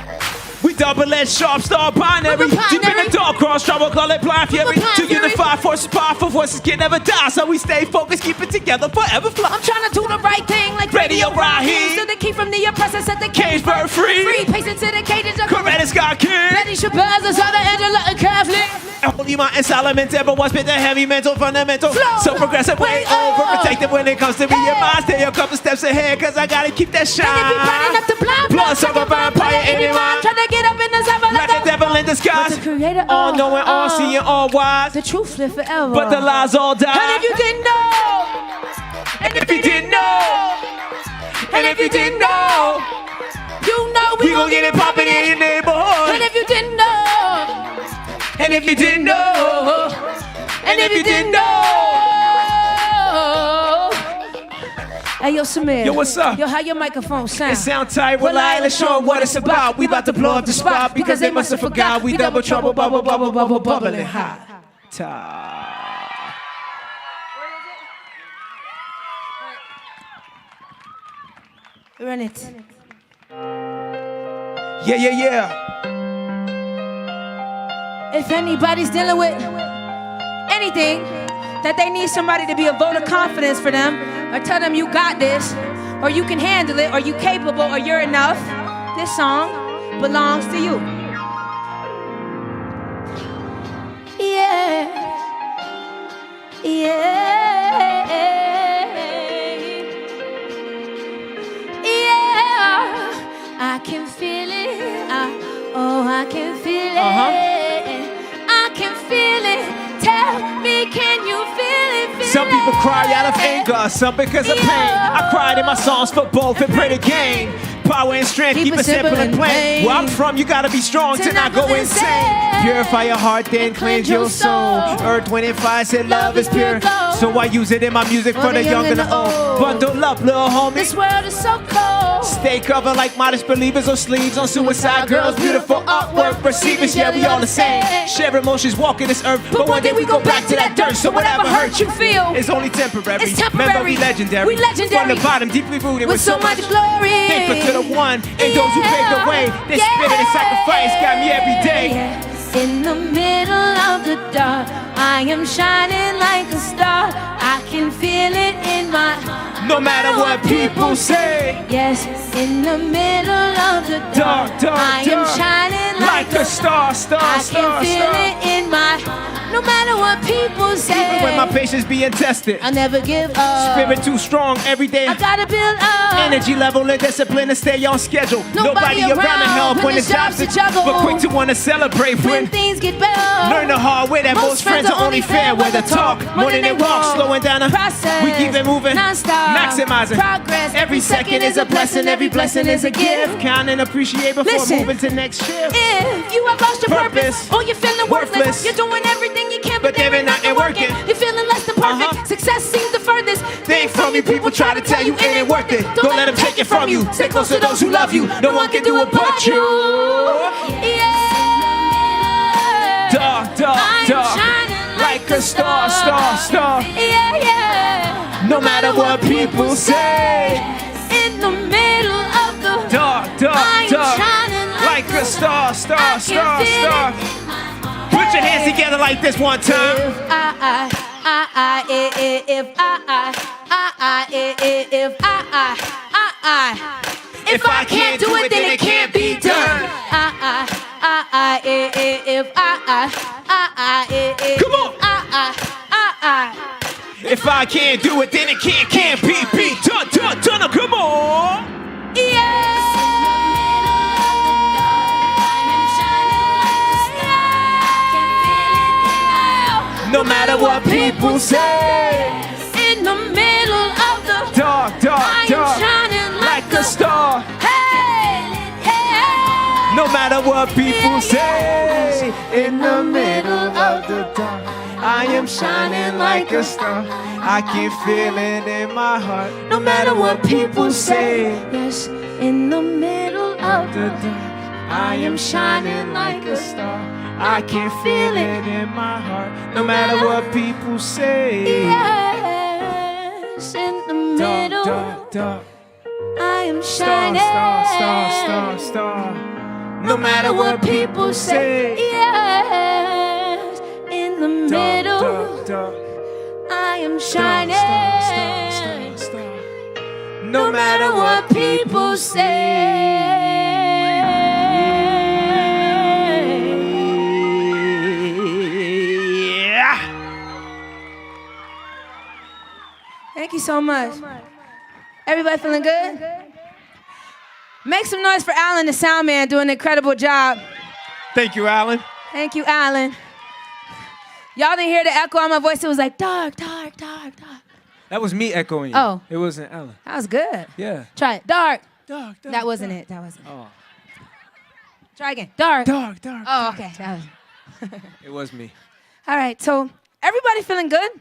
We double-edged, sharp, star, binary. We're binary. Deep in the dark, cross, trouble, call it blind fury. We're To binary. unify forces, powerful voices can never die. So we stay focused, keep it together, forever fly. I'm trying to do the right thing like Radio Raheem. So the key from the oppressor set the Cage bird free. Free patient to the cages of Coretta Scott King. Betty Shabazz, Asada, Angela, and Kathleen. Holy Mountain Solomon, everyone spit the heavy mental, fundamental. Flow. So progressive, way over. Protective when it comes to me and mine. Stay a couple steps ahead, cause I gotta keep that shine. And if you running up the blind, Plus, I'm a vampire in your mind. Trying to get up in the summer Like a devil in disguise. the creator, All knowing, all seeing, all wise. the truth live forever. But the lies all die. And if you didn't know, And if you didn't know, and if you didn't know, you know we gon' get it poppin' in your And neighborhood. if you didn't know, And if you didn't know, and if you didn't know. Hey, yo, Samir. Yo, what's up? Yo, how your microphone sound? It sound tight, well, I ain't sure what it's about. We about to blow up the spot because they must have forgot. We double trouble, bubble, bubble, bubble, bubbling hot. Run it. Yeah. If anybody's dealing with anything that they need somebody to be a vote of confidence for them, or tell them you got this, or you can handle it, or you capable, or you're enough, this song belongs to you. Yeah. I can feel it. I can feel it. I can feel it. Tell me, can you feel it? Some people cry out of anger, some because of pain. I cried in my songs for both and pray to gain. power and strength. Keep it simple and plain. Where I'm from, you gotta be strong to not go insane. Purify your heart, then cleanse your soul. Earth, wind, and fire said love is pure. So I use it in my music for the young and the old. Bundle up, little homie. This world is so cold. Stay covered like modest believers or sleeves on suicide girls. Beautiful artwork, receivers, yeah, we all the same. Share emotions, walking this earth, but one day we go back to that dirt. So whatever hurt you feel, it's only temporary. It's temporary. Remember, we legendary. We legendary. From the bottom, deeply rooted with so much glory. Thankful to the one and those who paved the way. This spirit and sacrifice got me every day. In the middle of the dark, I am shining like a star. I can feel it in my heart. No matter what people say. Yes, in the middle of the dark, I am shining like a star. I can feel it in my heart. No matter what people say. Even when my patience being tested, I never give up. Spirit too strong every day. I gotta build up. Energy level and discipline to stay on schedule. Nobody around to help when it's jobs to juggle. But quick to want to celebrate when things get better. Learn the hard way that most friends are only fair. Whether talk more than they walk, slowing down the process. We keep it moving, non-stop, maximizing progress. Every second is a blessing. Every blessing is a gift. Count and appreciate before moving to next shift. If you have lost your purpose, or you're feeling worthless, you're doing everything you can, but there ain't nothing working. You're feeling less than perfect. Success seems the furthest thing from you. People try to tell you it ain't worth it. Don't let them take it from you. Stay close to those who love you. No one can do it but you. Yeah. Dark, dark, dark, like a star, star, star. Yeah, yeah. No matter what people say. In the middle of the dark, dark, dark, like a star, star, star, star. Put your hands together like this one time. If I can't do it, then it can't be done. Come on. If I can't do it, then it can't be done. Come on. Yeah. No matter what people say. In the middle of the dark, dark, dark, shining like a star. Hey, hey. No matter what people say. In the middle of the dark, I am shining like a star. I can feel it in my heart. No matter what people say. Yes, in the middle of the dark, I am shining like a star. I can feel it in my heart. No matter what people say. Yes, in the middle, dark, dark, I am shining. Star. No matter what people say. Yes, in the middle, dark, I am shining. No matter what people say. Thank you so much. Everybody feeling good? Make some noise for Alan, the sound man, doing an incredible job. Thank you, Alan. Thank you, Alan. Y'all didn't hear the echo on my voice. It was like, dark, dark, dark, dark. That was me echoing you. Oh. It wasn't Alan. That was good. Yeah. Try it. Dark. Dark. That wasn't it. That wasn't it. Oh. Try again. Dark. Dark. Oh, okay. That was... It was me. All right, so everybody feeling good?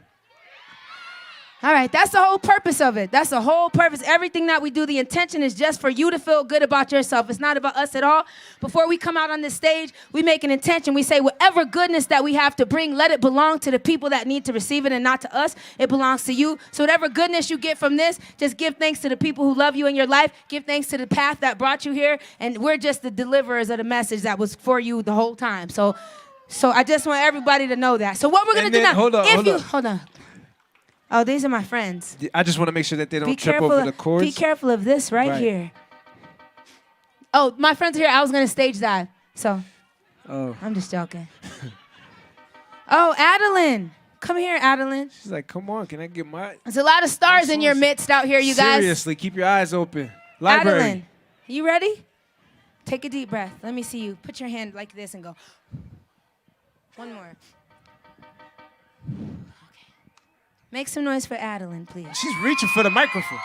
All right, that's the whole purpose of it. That's the whole purpose. Everything that we do, the intention is just for you to feel good about yourself. It's not about us at all. Before we come out on this stage, we make an intention. We say whatever goodness that we have to bring, let it belong to the people that need to receive it and not to us. It belongs to you. So whatever goodness you get from this, just give thanks to the people who love you in your life. Give thanks to the path that brought you here. And we're just the deliverers of the message that was for you the whole time. So I just want everybody to know that. So what we're going to do now. Hold on. Oh, these are my friends. I just want to make sure that they don't trip over the chords. Be careful of this right here. Oh, my friends are here. I was going to stage dive. So, I'm just joking. Oh, Adeline. Come here, Adeline. She's like, come on, can I get my... There's a lot of stars in your midst out here, you guys. Seriously, keep your eyes open. Library. Adeline, you ready? Take a deep breath. Let me see you. Put your hand like this and go. One more. Make some noise for Adeline, please. She's reaching for the microphone.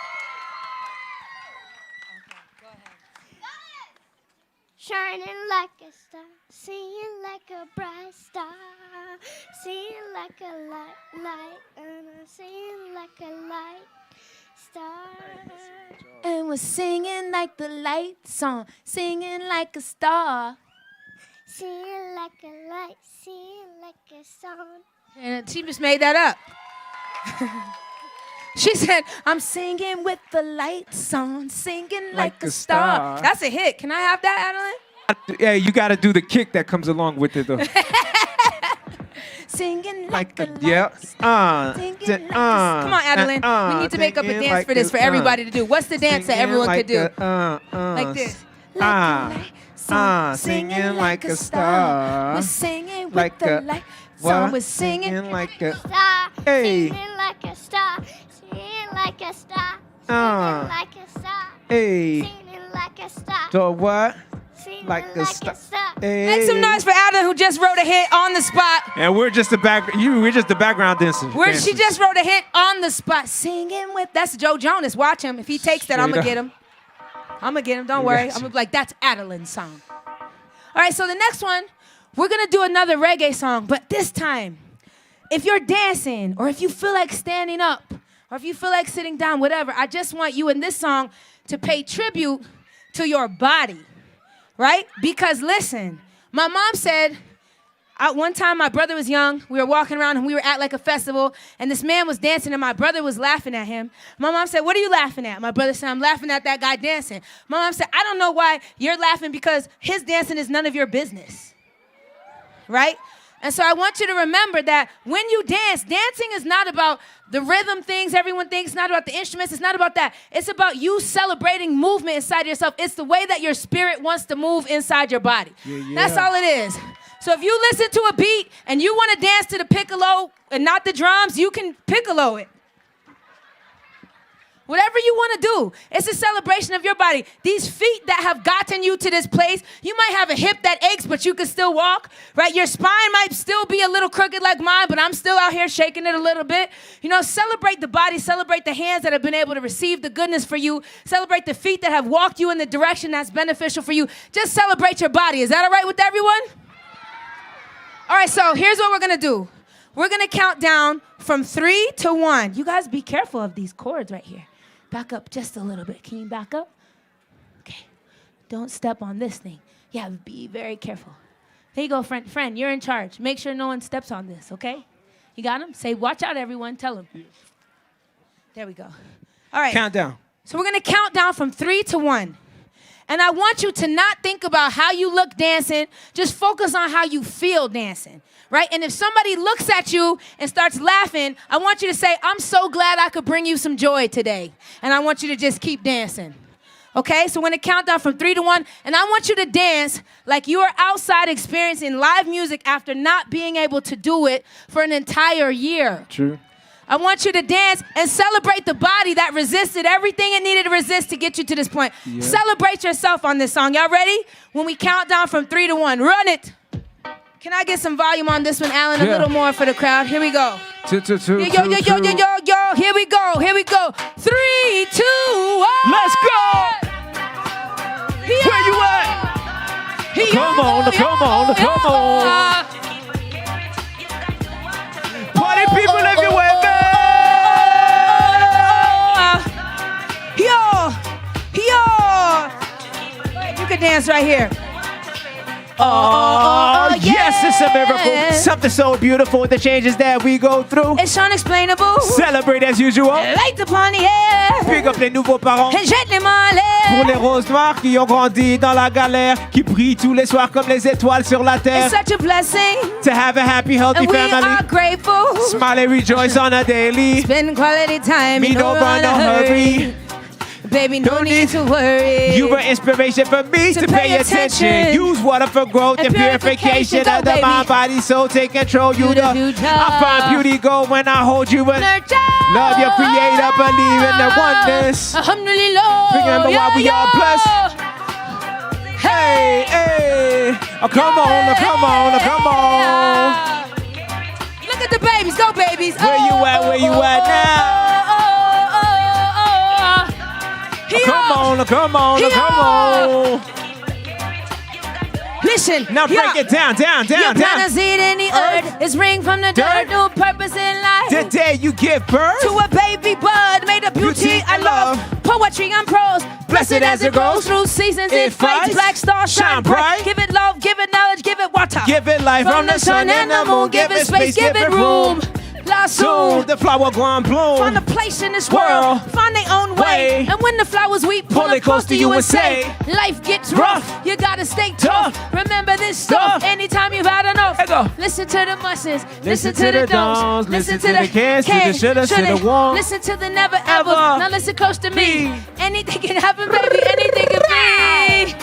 Okay, go ahead. shining like a star, seeing like a bright star, seeing like a light, and I'm seeing like a light star. And we're singing like the light song, singing like a star. Seeing like a light, seeing like a song. And she just made that up. She said, I'm singing with the lights on, singing like a star. That's a hit. Can I have that, Adeline? Yeah, you got to do the kick that comes along with it, though. Singing like a yeah. Come on, Adeline. We need to make up a dance for this for everybody to do. What's the dance that everyone could do? Like this. Singing like a star. We're singing with the light song. We're singing like a Star, Hey. singing like a star, singing like a star, singing like a star, Hey. singing like a star, So what? singing Like a star. Hey. Make some noise for Adeline, who just wrote a hit on the spot. And we're just the we're just the background dancers. She just wrote a hit on the spot, singing with. That's Joe Jonas. Watch him. If he takes that, I'm gonna get him. Don't worry. I'm gonna be like, that's Adeline's song. All right, so the next one, we're gonna do another reggae song, but this time, if you're dancing, or if you feel like standing up, or if you feel like sitting down, whatever, I just want you in this song to pay tribute to your body, right? Because listen, my mom said, one time my brother was young, we were walking around and we were at like a festival, and this man was dancing and my brother was laughing at him. My mom said, what are you laughing at? My brother said, I'm laughing at that guy dancing. My mom said, I don't know why you're laughing, because his dancing is none of your business, right? And so I want you to remember that when you dance, dancing is not about the rhythm things everyone thinks, it's not about the instruments, it's not about that. It's about you celebrating movement inside yourself. It's the way that your spirit wants to move inside your body. That's all it is. So if you listen to a beat and you want to dance to the piccolo and not the drums, you can piccolo it. Whatever you want to do, it's a celebration of your body. These feet that have gotten you to this place, you might have a hip that aches, but you can still walk, right? Your spine might still be a little crooked like mine, but I'm still out here shaking it a little bit. You know, celebrate the body, celebrate the hands that have been able to receive the goodness for you, celebrate the feet that have walked you in the direction that's beneficial for you. Just celebrate your body. Is that all right with everyone? All right, so here's what we're going to do. We're going to count down from 3 to 1. You guys be careful of these cords right here. Back up just a little bit. Can you back up? Okay. Don't step on this thing. Yeah, be very careful. There you go, friend. Friend, you're in charge. Make sure no one steps on this, okay? You got him? Say, watch out, everyone. Tell him. There we go. All right. Count down. So we're going to count down from 3 to 1. And I want you to not think about how you look dancing. Just focus on how you feel dancing, right? And if somebody looks at you and starts laughing, I want you to say, I'm so glad I could bring you some joy today. And I want you to just keep dancing, okay? So we're going to count down from 3 to 1. And I want you to dance like you are outside experiencing live music after not being able to do it for an entire year. True. I want you to dance and celebrate the body that resisted everything it needed to resist to get you to this point. Yeah. Celebrate yourself on this song. Y'all ready? When we count down from 3 to 1, run it. Can I get some volume on this one, Alan? A little more for the crowd. Here we go. Two. Yo. Here we go. 3, 2, 1. Let's go. Where you at? Come on. Party people everywhere, man. You can dance right here. Oh, yes, it's a miracle. Something so beautiful, the changes that we go through. It's unexplainable. Celebrate as usual. Light the party, yeah. Pick up les nouveaux parents. Et jette les mains en l'air. Pour les roses noires qui ont grandi dans la galère, qui brillent tous les soirs comme les étoiles sur la terre. It's such a blessing. To have a happy, healthy and we family. Are grateful. Smile and rejoice on a daily. Spend quality time. Me no run, no hurry. Baby, no need to worry. You were inspiration for me to pay attention. Use water for growth and purification of the mind, body, soul. Take control. You the I find beauty go when I hold you and love your creator. Believe in the oneness. Remember why we are blessed. Hey. Oh, come on. Look at the babies. Go, babies. Where you at now? Come on. Listen. Now break it down. You plant a seed in the earth. It's ring from the dirt. New purpose in life. The day you give birth To a baby bud made of beauty and love. Poetry and prose. Blessed as it goes through seasons. It fights. Black stars shine bright. Give it love, give it knowledge, give it water. Give it life From the sun and the moon. Give it space, give it room. Soon the flower go on bloom. Find a place in this world, find their own way. And when the flowers weep, pull it close to you and say, life gets rough, you gotta stay tough. Remember this stuff, anytime you've had enough. Listen to the mushes, listen to the don'ts, listen to the can'ts, to the shouldas, to the won't. Listen to the never ever, now listen close to me. Anything can happen, baby, anything can be.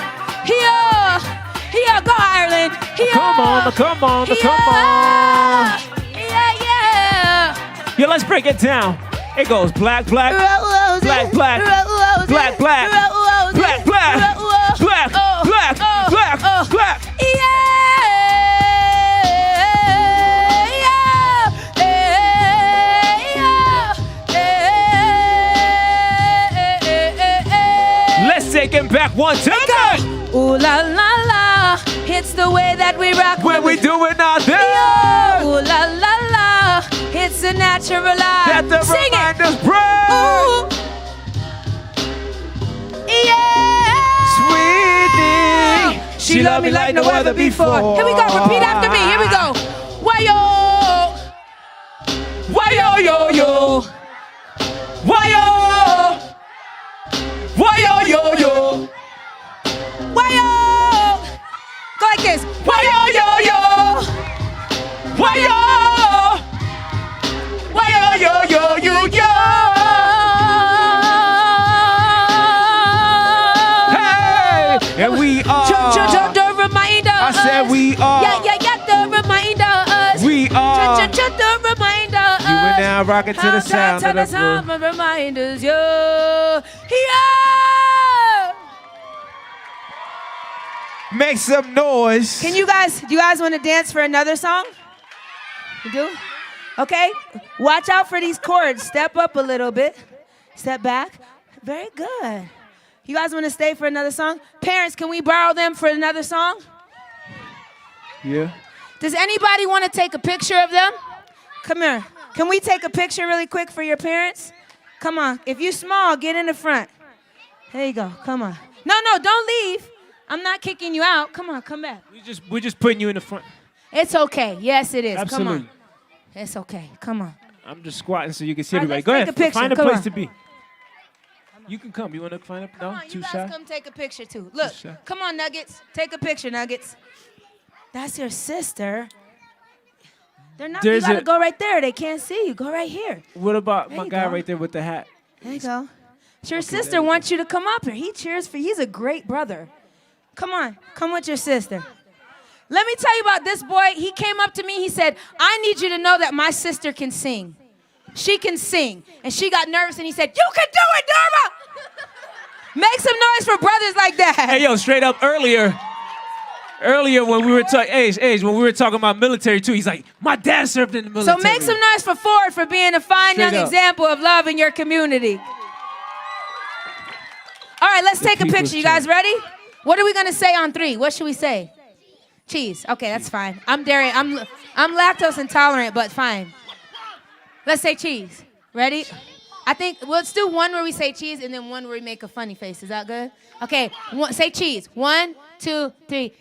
Here, go Ireland. Here, Come on. Yo, let's break it down. It goes black, black, black, black, black, black, black, black, black, black, black. Let's take it back one time. Ooh la la la, it's the way that we rock When we do it out there. Ooh la la la, it's a natural life. That the Sing it. reminders break. Ooh. Yeah. Sweetie, she loved me like no other before. Here we go, repeat after me. Here we go. Why yo? Yo, yo. Why yo? Why yo? Go like this. Why yo? Why yo? Hey, and we are. The reminder. I said we are. Yeah, the reminder. We are. The reminder. You and now rocking to the sound of the groove. Reminders, yo. Make some noise. Do you guys want to dance for another song? You do? Okay. Watch out for these chords. Step up a little bit. Step back. Very good. You guys want to stay for another song? Parents, can we borrow them for another song? Yeah. Does anybody want to take a picture of them? Come here. Can we take a picture really quick for your parents? Come on. If you're small, get in the front. There you go. Come on. No, don't leave. I'm not kicking you out. Come on, come back. We're just putting you in the front. It's okay. Yes, it is. Absolutely. Come on. It's okay. Come on. I'm just squatting so you can see All right, everybody. Go let's ahead. take a picture. Find a Come place on. to be. You can come. You want to find a Come no? on, Too you guys shy? come take a picture too. Look, shy. come on, Nuggets. Take a picture, Nuggets. That's your sister. They're not. You gotta go right there. They can't see you. Go right here. What about There my you guy go. right there with the hat? There you go. Your sister wants you to come up here. He cheers for you. He's a great brother. Come on. Come with your sister. Let me tell you about this boy. He came up to me. He said, I need you to know that my sister can sing. She can sing. And she got nervous and he said, you can do it, Norma! Make some noise for brothers like that. Hey, yo, straight up earlier when we were when we were talking about military too, he's like, my dad served in the military. So make some noise for Ford for being a fine Straight young up. example of love in your community. All right, let's take a people's picture. You guys ready? What are we gonna say on 3? What should we say? Cheese. Okay, that's fine. I'm dairy. I'm lactose intolerant, but fine. Let's say cheese. Ready? I think let's do one where we say cheese and then one where we make a funny face. Is that good? Okay. Say cheese. 1, 2, 3.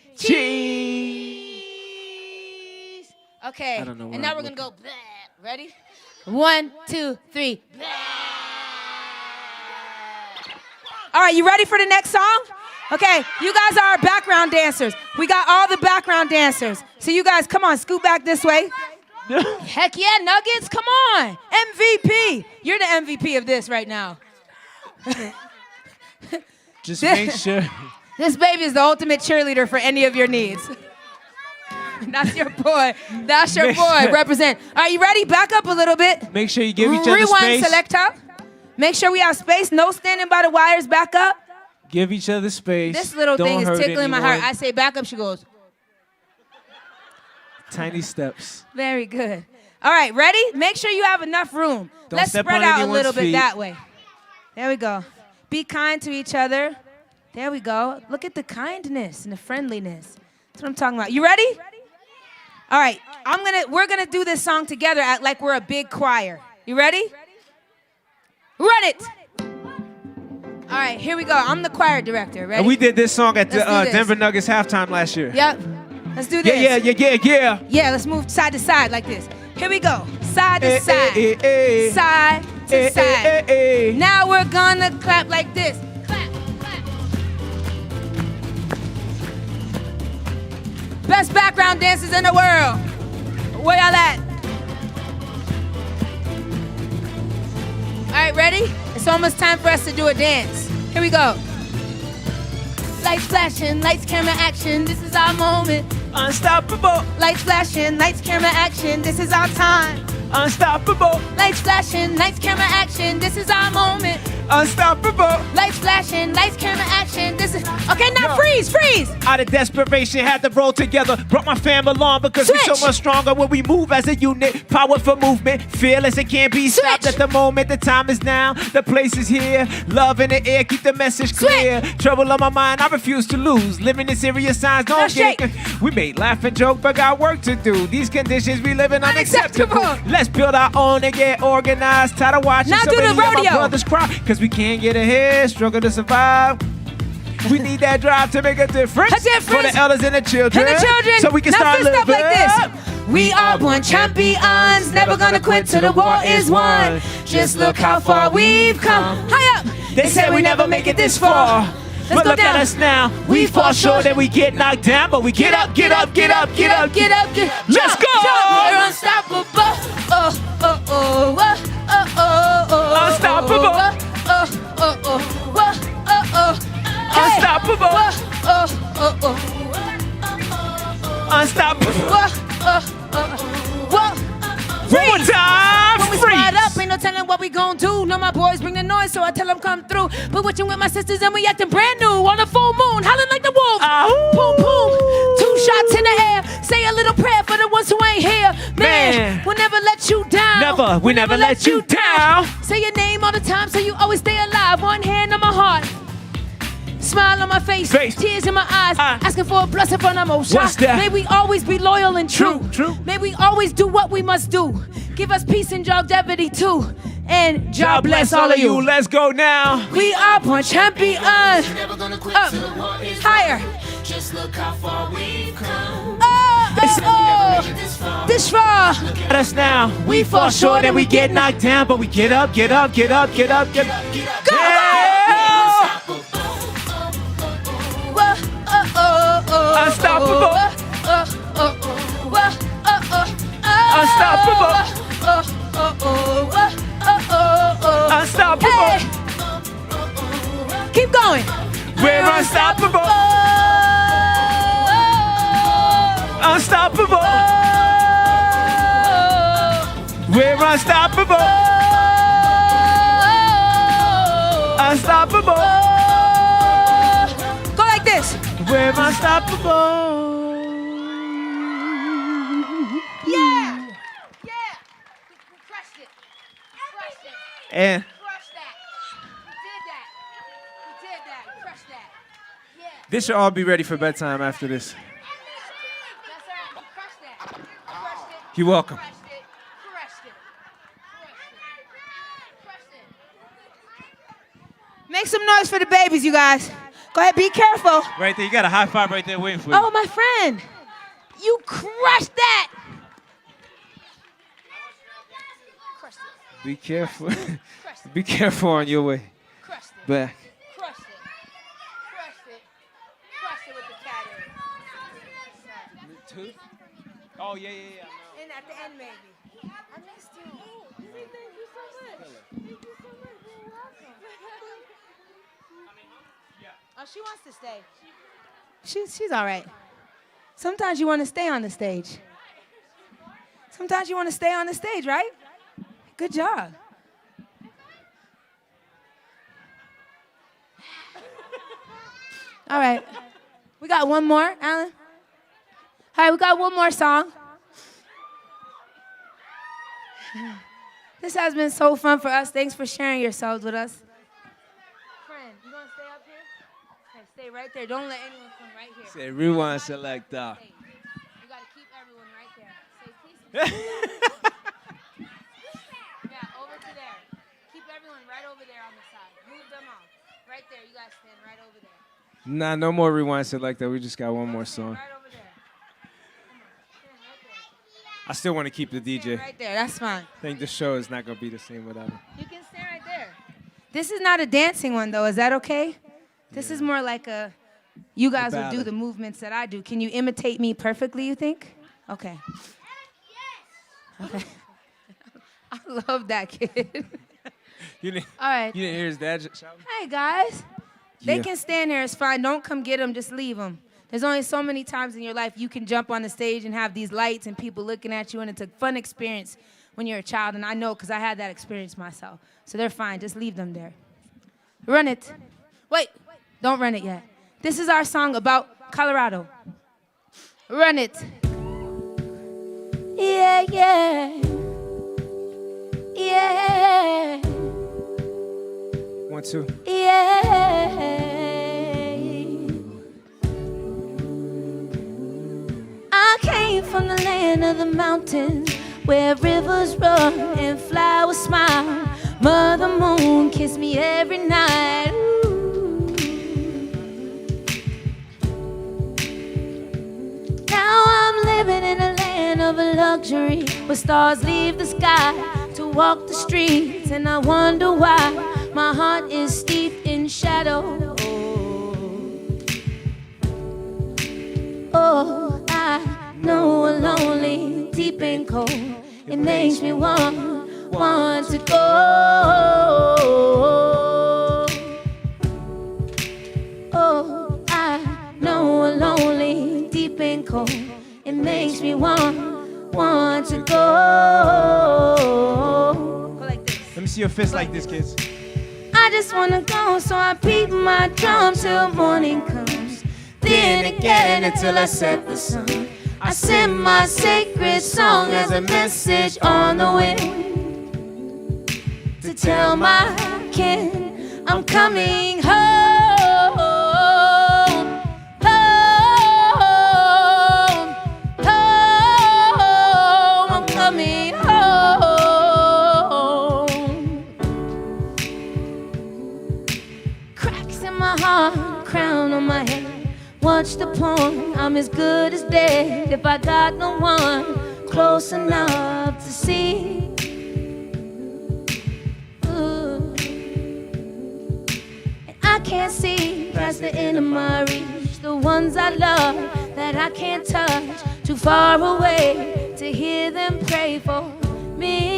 Cheese. Okay. I don't know where And now I'm we're gonna go. Bleh. Ready? 1, 2, 3. Bleh. All right, you ready for the next song? Okay, you guys are our background dancers. We got all the background dancers. So you guys, come on, scoot back this way. Heck yeah, Nuggets, come on. MVP. You're the MVP of this right now. Just make sure. This baby is the ultimate cheerleader for any of your needs. That's your boy. That's your Make boy. sure. Represent. Are you ready? Back up a little bit. Make sure you give each other Rewind, space. selector. Make sure we have space. No standing by the wires. Back up. Give each other space. This little Don't thing is hurt tickling my heart. anyone. I say back up. She goes. Tiny steps. Very good. All right, ready? Make sure you have enough room. Don't Let's step spread on out a anyone's little bit feet. that way. There we go. Be kind to each other. There we go. Look at the kindness and the friendliness. That's what I'm talking about. You ready? All right. We're gonna do this song together like we're a big choir. You ready? Run it. All right, here we go. I'm the choir director. Ready? And we did this song at the Let's do this. Denver Nuggets halftime last year. Yep. Let's do this. Yeah. Yeah, let's move side to side like this. Here we go. Side to side. Side to side. Now we're gonna clap like this. Clap, clap. Best background dancers in the world. Where y'all at? All right, ready? It's almost time for us to do a dance. Here we go. Lights flashing, lights, camera, action. This is our moment. Unstoppable, Lights flashing, lights, camera, action. This is our time. unstoppable, Lights flashing, lights, camera, action. This is our moment. unstoppable. Lights flashing, lights, camera, action. This is okay. Now freeze. Out of desperation, had to roll together. Brought my fam along because we're so Switch. much stronger when we move as a unit. Power for movement, fearless, it can't be stopped Switch. at the moment. The time is now, the place is here. Love in the air, keep the message clear. Trouble on my mind, I refuse to lose. Living in serious signs, Now don't shake. get. We may laugh and joke, but got work to do. These conditions we live in unacceptable. Unacceptable. Let's build our own and get organized. Tired of watching Now so do the many of my rodeo. brothers cry because we can't get ahead, struggle to survive. We need that drive to make a difference, A difference. for the elders and the children, And the children. so we can now start fist up living. like this. We are born champions, never gonna quit till the war is won. Just look how far we've come. High up. They say we never make it this far, but go look down. at us now. We fall short and we get knocked down, but we get up, get up, get up, get up, Get up, get up. Let's Jump, go. jump. We're unstoppable. Oh, oh, oh, oh, oh, oh, oh. Unstoppable. Oh, oh, oh, oh, oh, oh, oh. Hey. Unstoppable. Oh, oh, oh, Unstoppable. oh, oh, oh. One more time, When we freeze. squad up, ain't no telling what we gon' do. No, my boys bring the noise, so I tell them come through. But watching with my sisters and we acting brand new on a full moon, howling like the wolves. Ahoo. Boom, boom. 2 shots in the air. Say a little prayer for the ones who ain't here. Man, we'll never let you down. Never, we never let you down. Say your name all the time so you always stay alive. One hand on my heart. Smile on my face, tears in my eyes, asking for a blessing from the Most High. What's that? May we always be loyal and true. True. May we always do what we must do. Give us peace and longevity too. And God bless all of you. Let's go now. We are born champions. Up, higher. Just look how far we've come. This far. At us now. We fall short and we get knocked down, but we get up, get up, get up, get up, get up. Go, Unstoppable. Unstoppable. Unstoppable. Hey. Keep going. We're unstoppable. Unstoppable. We're unstoppable. Unstoppable. Go like this. We're unstoppable. Yeah. Yeah. We crushed it. Crushed it. And Crushed that. We did that. We did that. We crushed that. Yeah. This should all be ready for bedtime after this. That's right. We crushed that. Crushed it. You're welcome. Crushed it. Crushed it. Crushed it. Crushed it. Make some noise for the babies, you guys. Go ahead, be careful. Right there, you got a high five right there waiting for you. Oh, my friend. You crushed that. Crushed it. Be careful. Crushed it. Be careful on your way Crushed it. back. Crushed it. Crushed it. Crushed it with the cat in. Oh, yeah. And at the end, maybe. I missed you. Thank you so much. Thank you so much. You're welcome. Oh, she wants to stay. She's all right. Sometimes you want to stay on the stage. Sometimes you want to stay on the stage, right? Good job. All right. We got one more, Alan. All right, we got one more song. This has been so fun for us. Thanks for sharing yourselves with us. Friend, you want to stay up here? Okay, stay right there. Don't let anyone come right here. Say rewind selector. Hey, you gotta keep everyone right there. Say please. Yeah, over to there. Keep everyone right over there on the side. Move them off. Right there. You guys stand right over there. Nah, no more rewind selector. We just got one more song. Right over there. Come on. Stand right there. I still want to keep the DJ. Stand right there. That's fine. I think the show is not gonna be the same without him. You can stand right there. This is not a dancing one, though. Is that okay? This is more like a, you guys will do ballad. the movements that I do. Can you imitate me perfectly, you think? Okay. Okay. I love that kid. You didn't, All right. you didn't hear his dad shouting? Hey, guys. They Yeah. can stand here. It's fine. Don't come get them. Just leave them. There's only so many times in your life you can jump on the stage and have these lights and people looking at you, and it's a fun experience when you're a child, and I know because I had that experience myself. So they're fine. Just leave them there. Run it. Wait. Don't run it yet. This is our song about Colorado. Run it. Yeah, yeah. Yeah. 1, 2. Yeah. I came from the land of the mountains where rivers run and flowers smile. Mother Moon kissed me every night. Ooh. Now I'm living in a land of luxury where stars leave the sky to walk the streets, and I wonder why my heart is steeped in shadow. Oh, I know a lonely, deep and cold. It makes me want to go. Oh, I know a lonely, deep and cold. It makes me want to go. Go like this. Let me see your fist like this, kids. I just wanna go, so I beat my drum till morning comes. Then again until I set the sun. I sing my sacred song as a message on the wind to tell my kin I'm coming home. Home, home, I'm coming home. Cracks in my heart, crown on my head. Watch the porn, I'm as good as dead if I got no one close enough to see. Ooh. And I can't see past the end of my reach. The ones I love that I can't touch, too far away to hear them pray for me.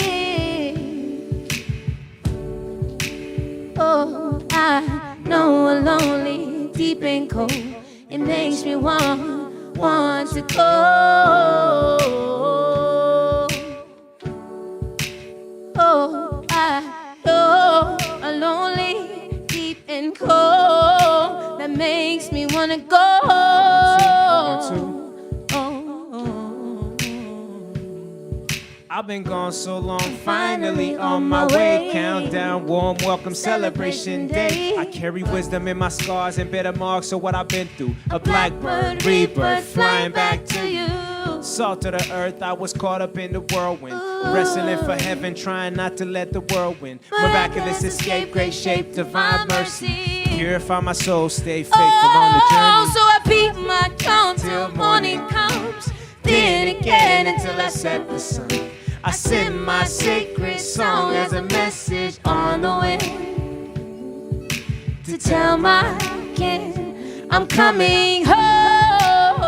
Oh, I know a lonely, deep and cold. It makes me want to go. Oh, I know a lonely, deep and cold that makes me want to go. I've been gone so long, finally on my way. Countdown, warm welcome, celebration day. I carry wisdom in my scars and bitter marks of what I've been through. A blackbird, rebirth, flying back to you. Salt of the earth, I was caught up in the whirlwind. Wrestling for heaven, trying not to let the world win. Miraculous escape, great shape, divine mercy. Purify my soul, stay faithful on the journey. So I beat my drum till morning comes. Then again until I set the sun. I sing my sacred song as a message on the wind to tell my kin I'm coming home.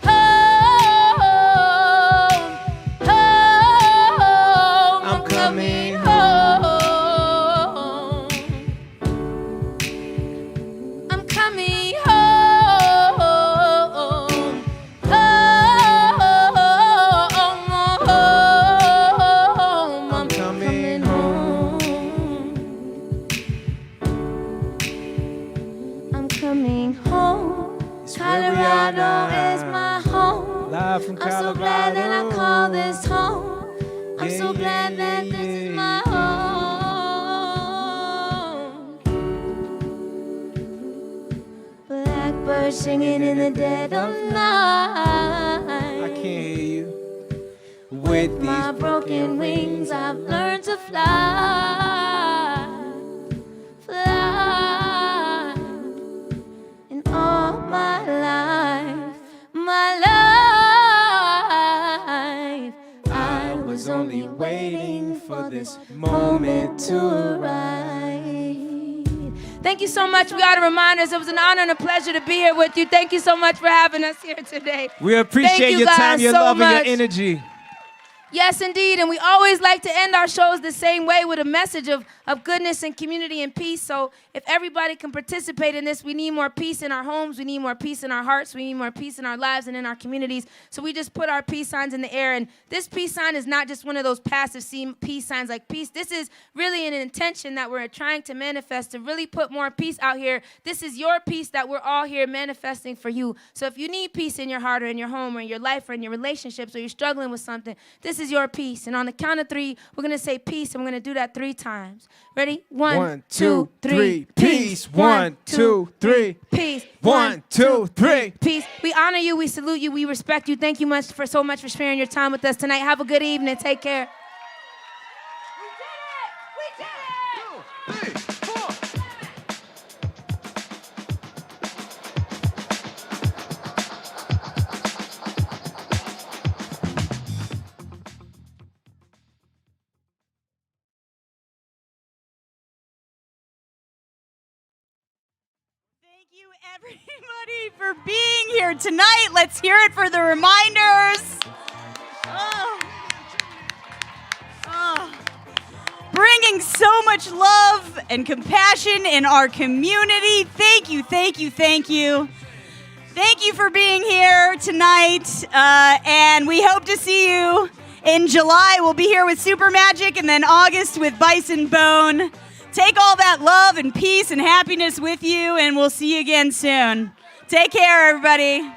Home, home, I'm coming home. I'm coming home. I'm coming home. I'm coming home. Colorado is my home. Live from I'm Colorado. so glad that I call this home. I'm so glad that this is my home. singing in the dead of night. I can't hear you. With my these broken wings, I've learned to fly, fly. And all my life, I was only waiting for this moment to arrive. Thank you so much. We got to remind us it was an honor and a pleasure to be here with you. Thank you so much for having us here today. We appreciate you your guys time, your so love, much. and your energy. Yes, indeed. And we always like to end our shows the same way with a message of goodness and community and peace. So if everybody can participate in this, we need more peace in our homes. We need more peace in our hearts. We need more peace in our lives and in our communities. So we just put our peace signs in the air. And this peace sign is not just one of those passive peace signs like peace. This is really an intention that we're trying to manifest to really put more peace out here. This is your peace that we're all here manifesting for you. So if you need peace in your heart or in your home or in your life or in your relationships or you're struggling with something, this is your peace. And on the count of 3, we're going to say peace, and we're going to do that 3 times. Ready? 1, 2, 3. Peace. 1, 2, 3. Peace. 1, 2, 3. Peace. We honor you. We salute you. We respect you. Thank you so much for sharing your time with us tonight. Have a good evening. Take care. We did it. 2, 3, 4. Thank you, everybody, for being here tonight. Let's hear it for the reminders. Bringing so much love and compassion in our community. Thank you, thank you, thank you. Thank you for being here tonight, and we hope to see you in July. We'll be here with Super Magic, and then August with Bison Bone. Take all that love and peace and happiness with you, and we'll see you again soon. Take care, everybody.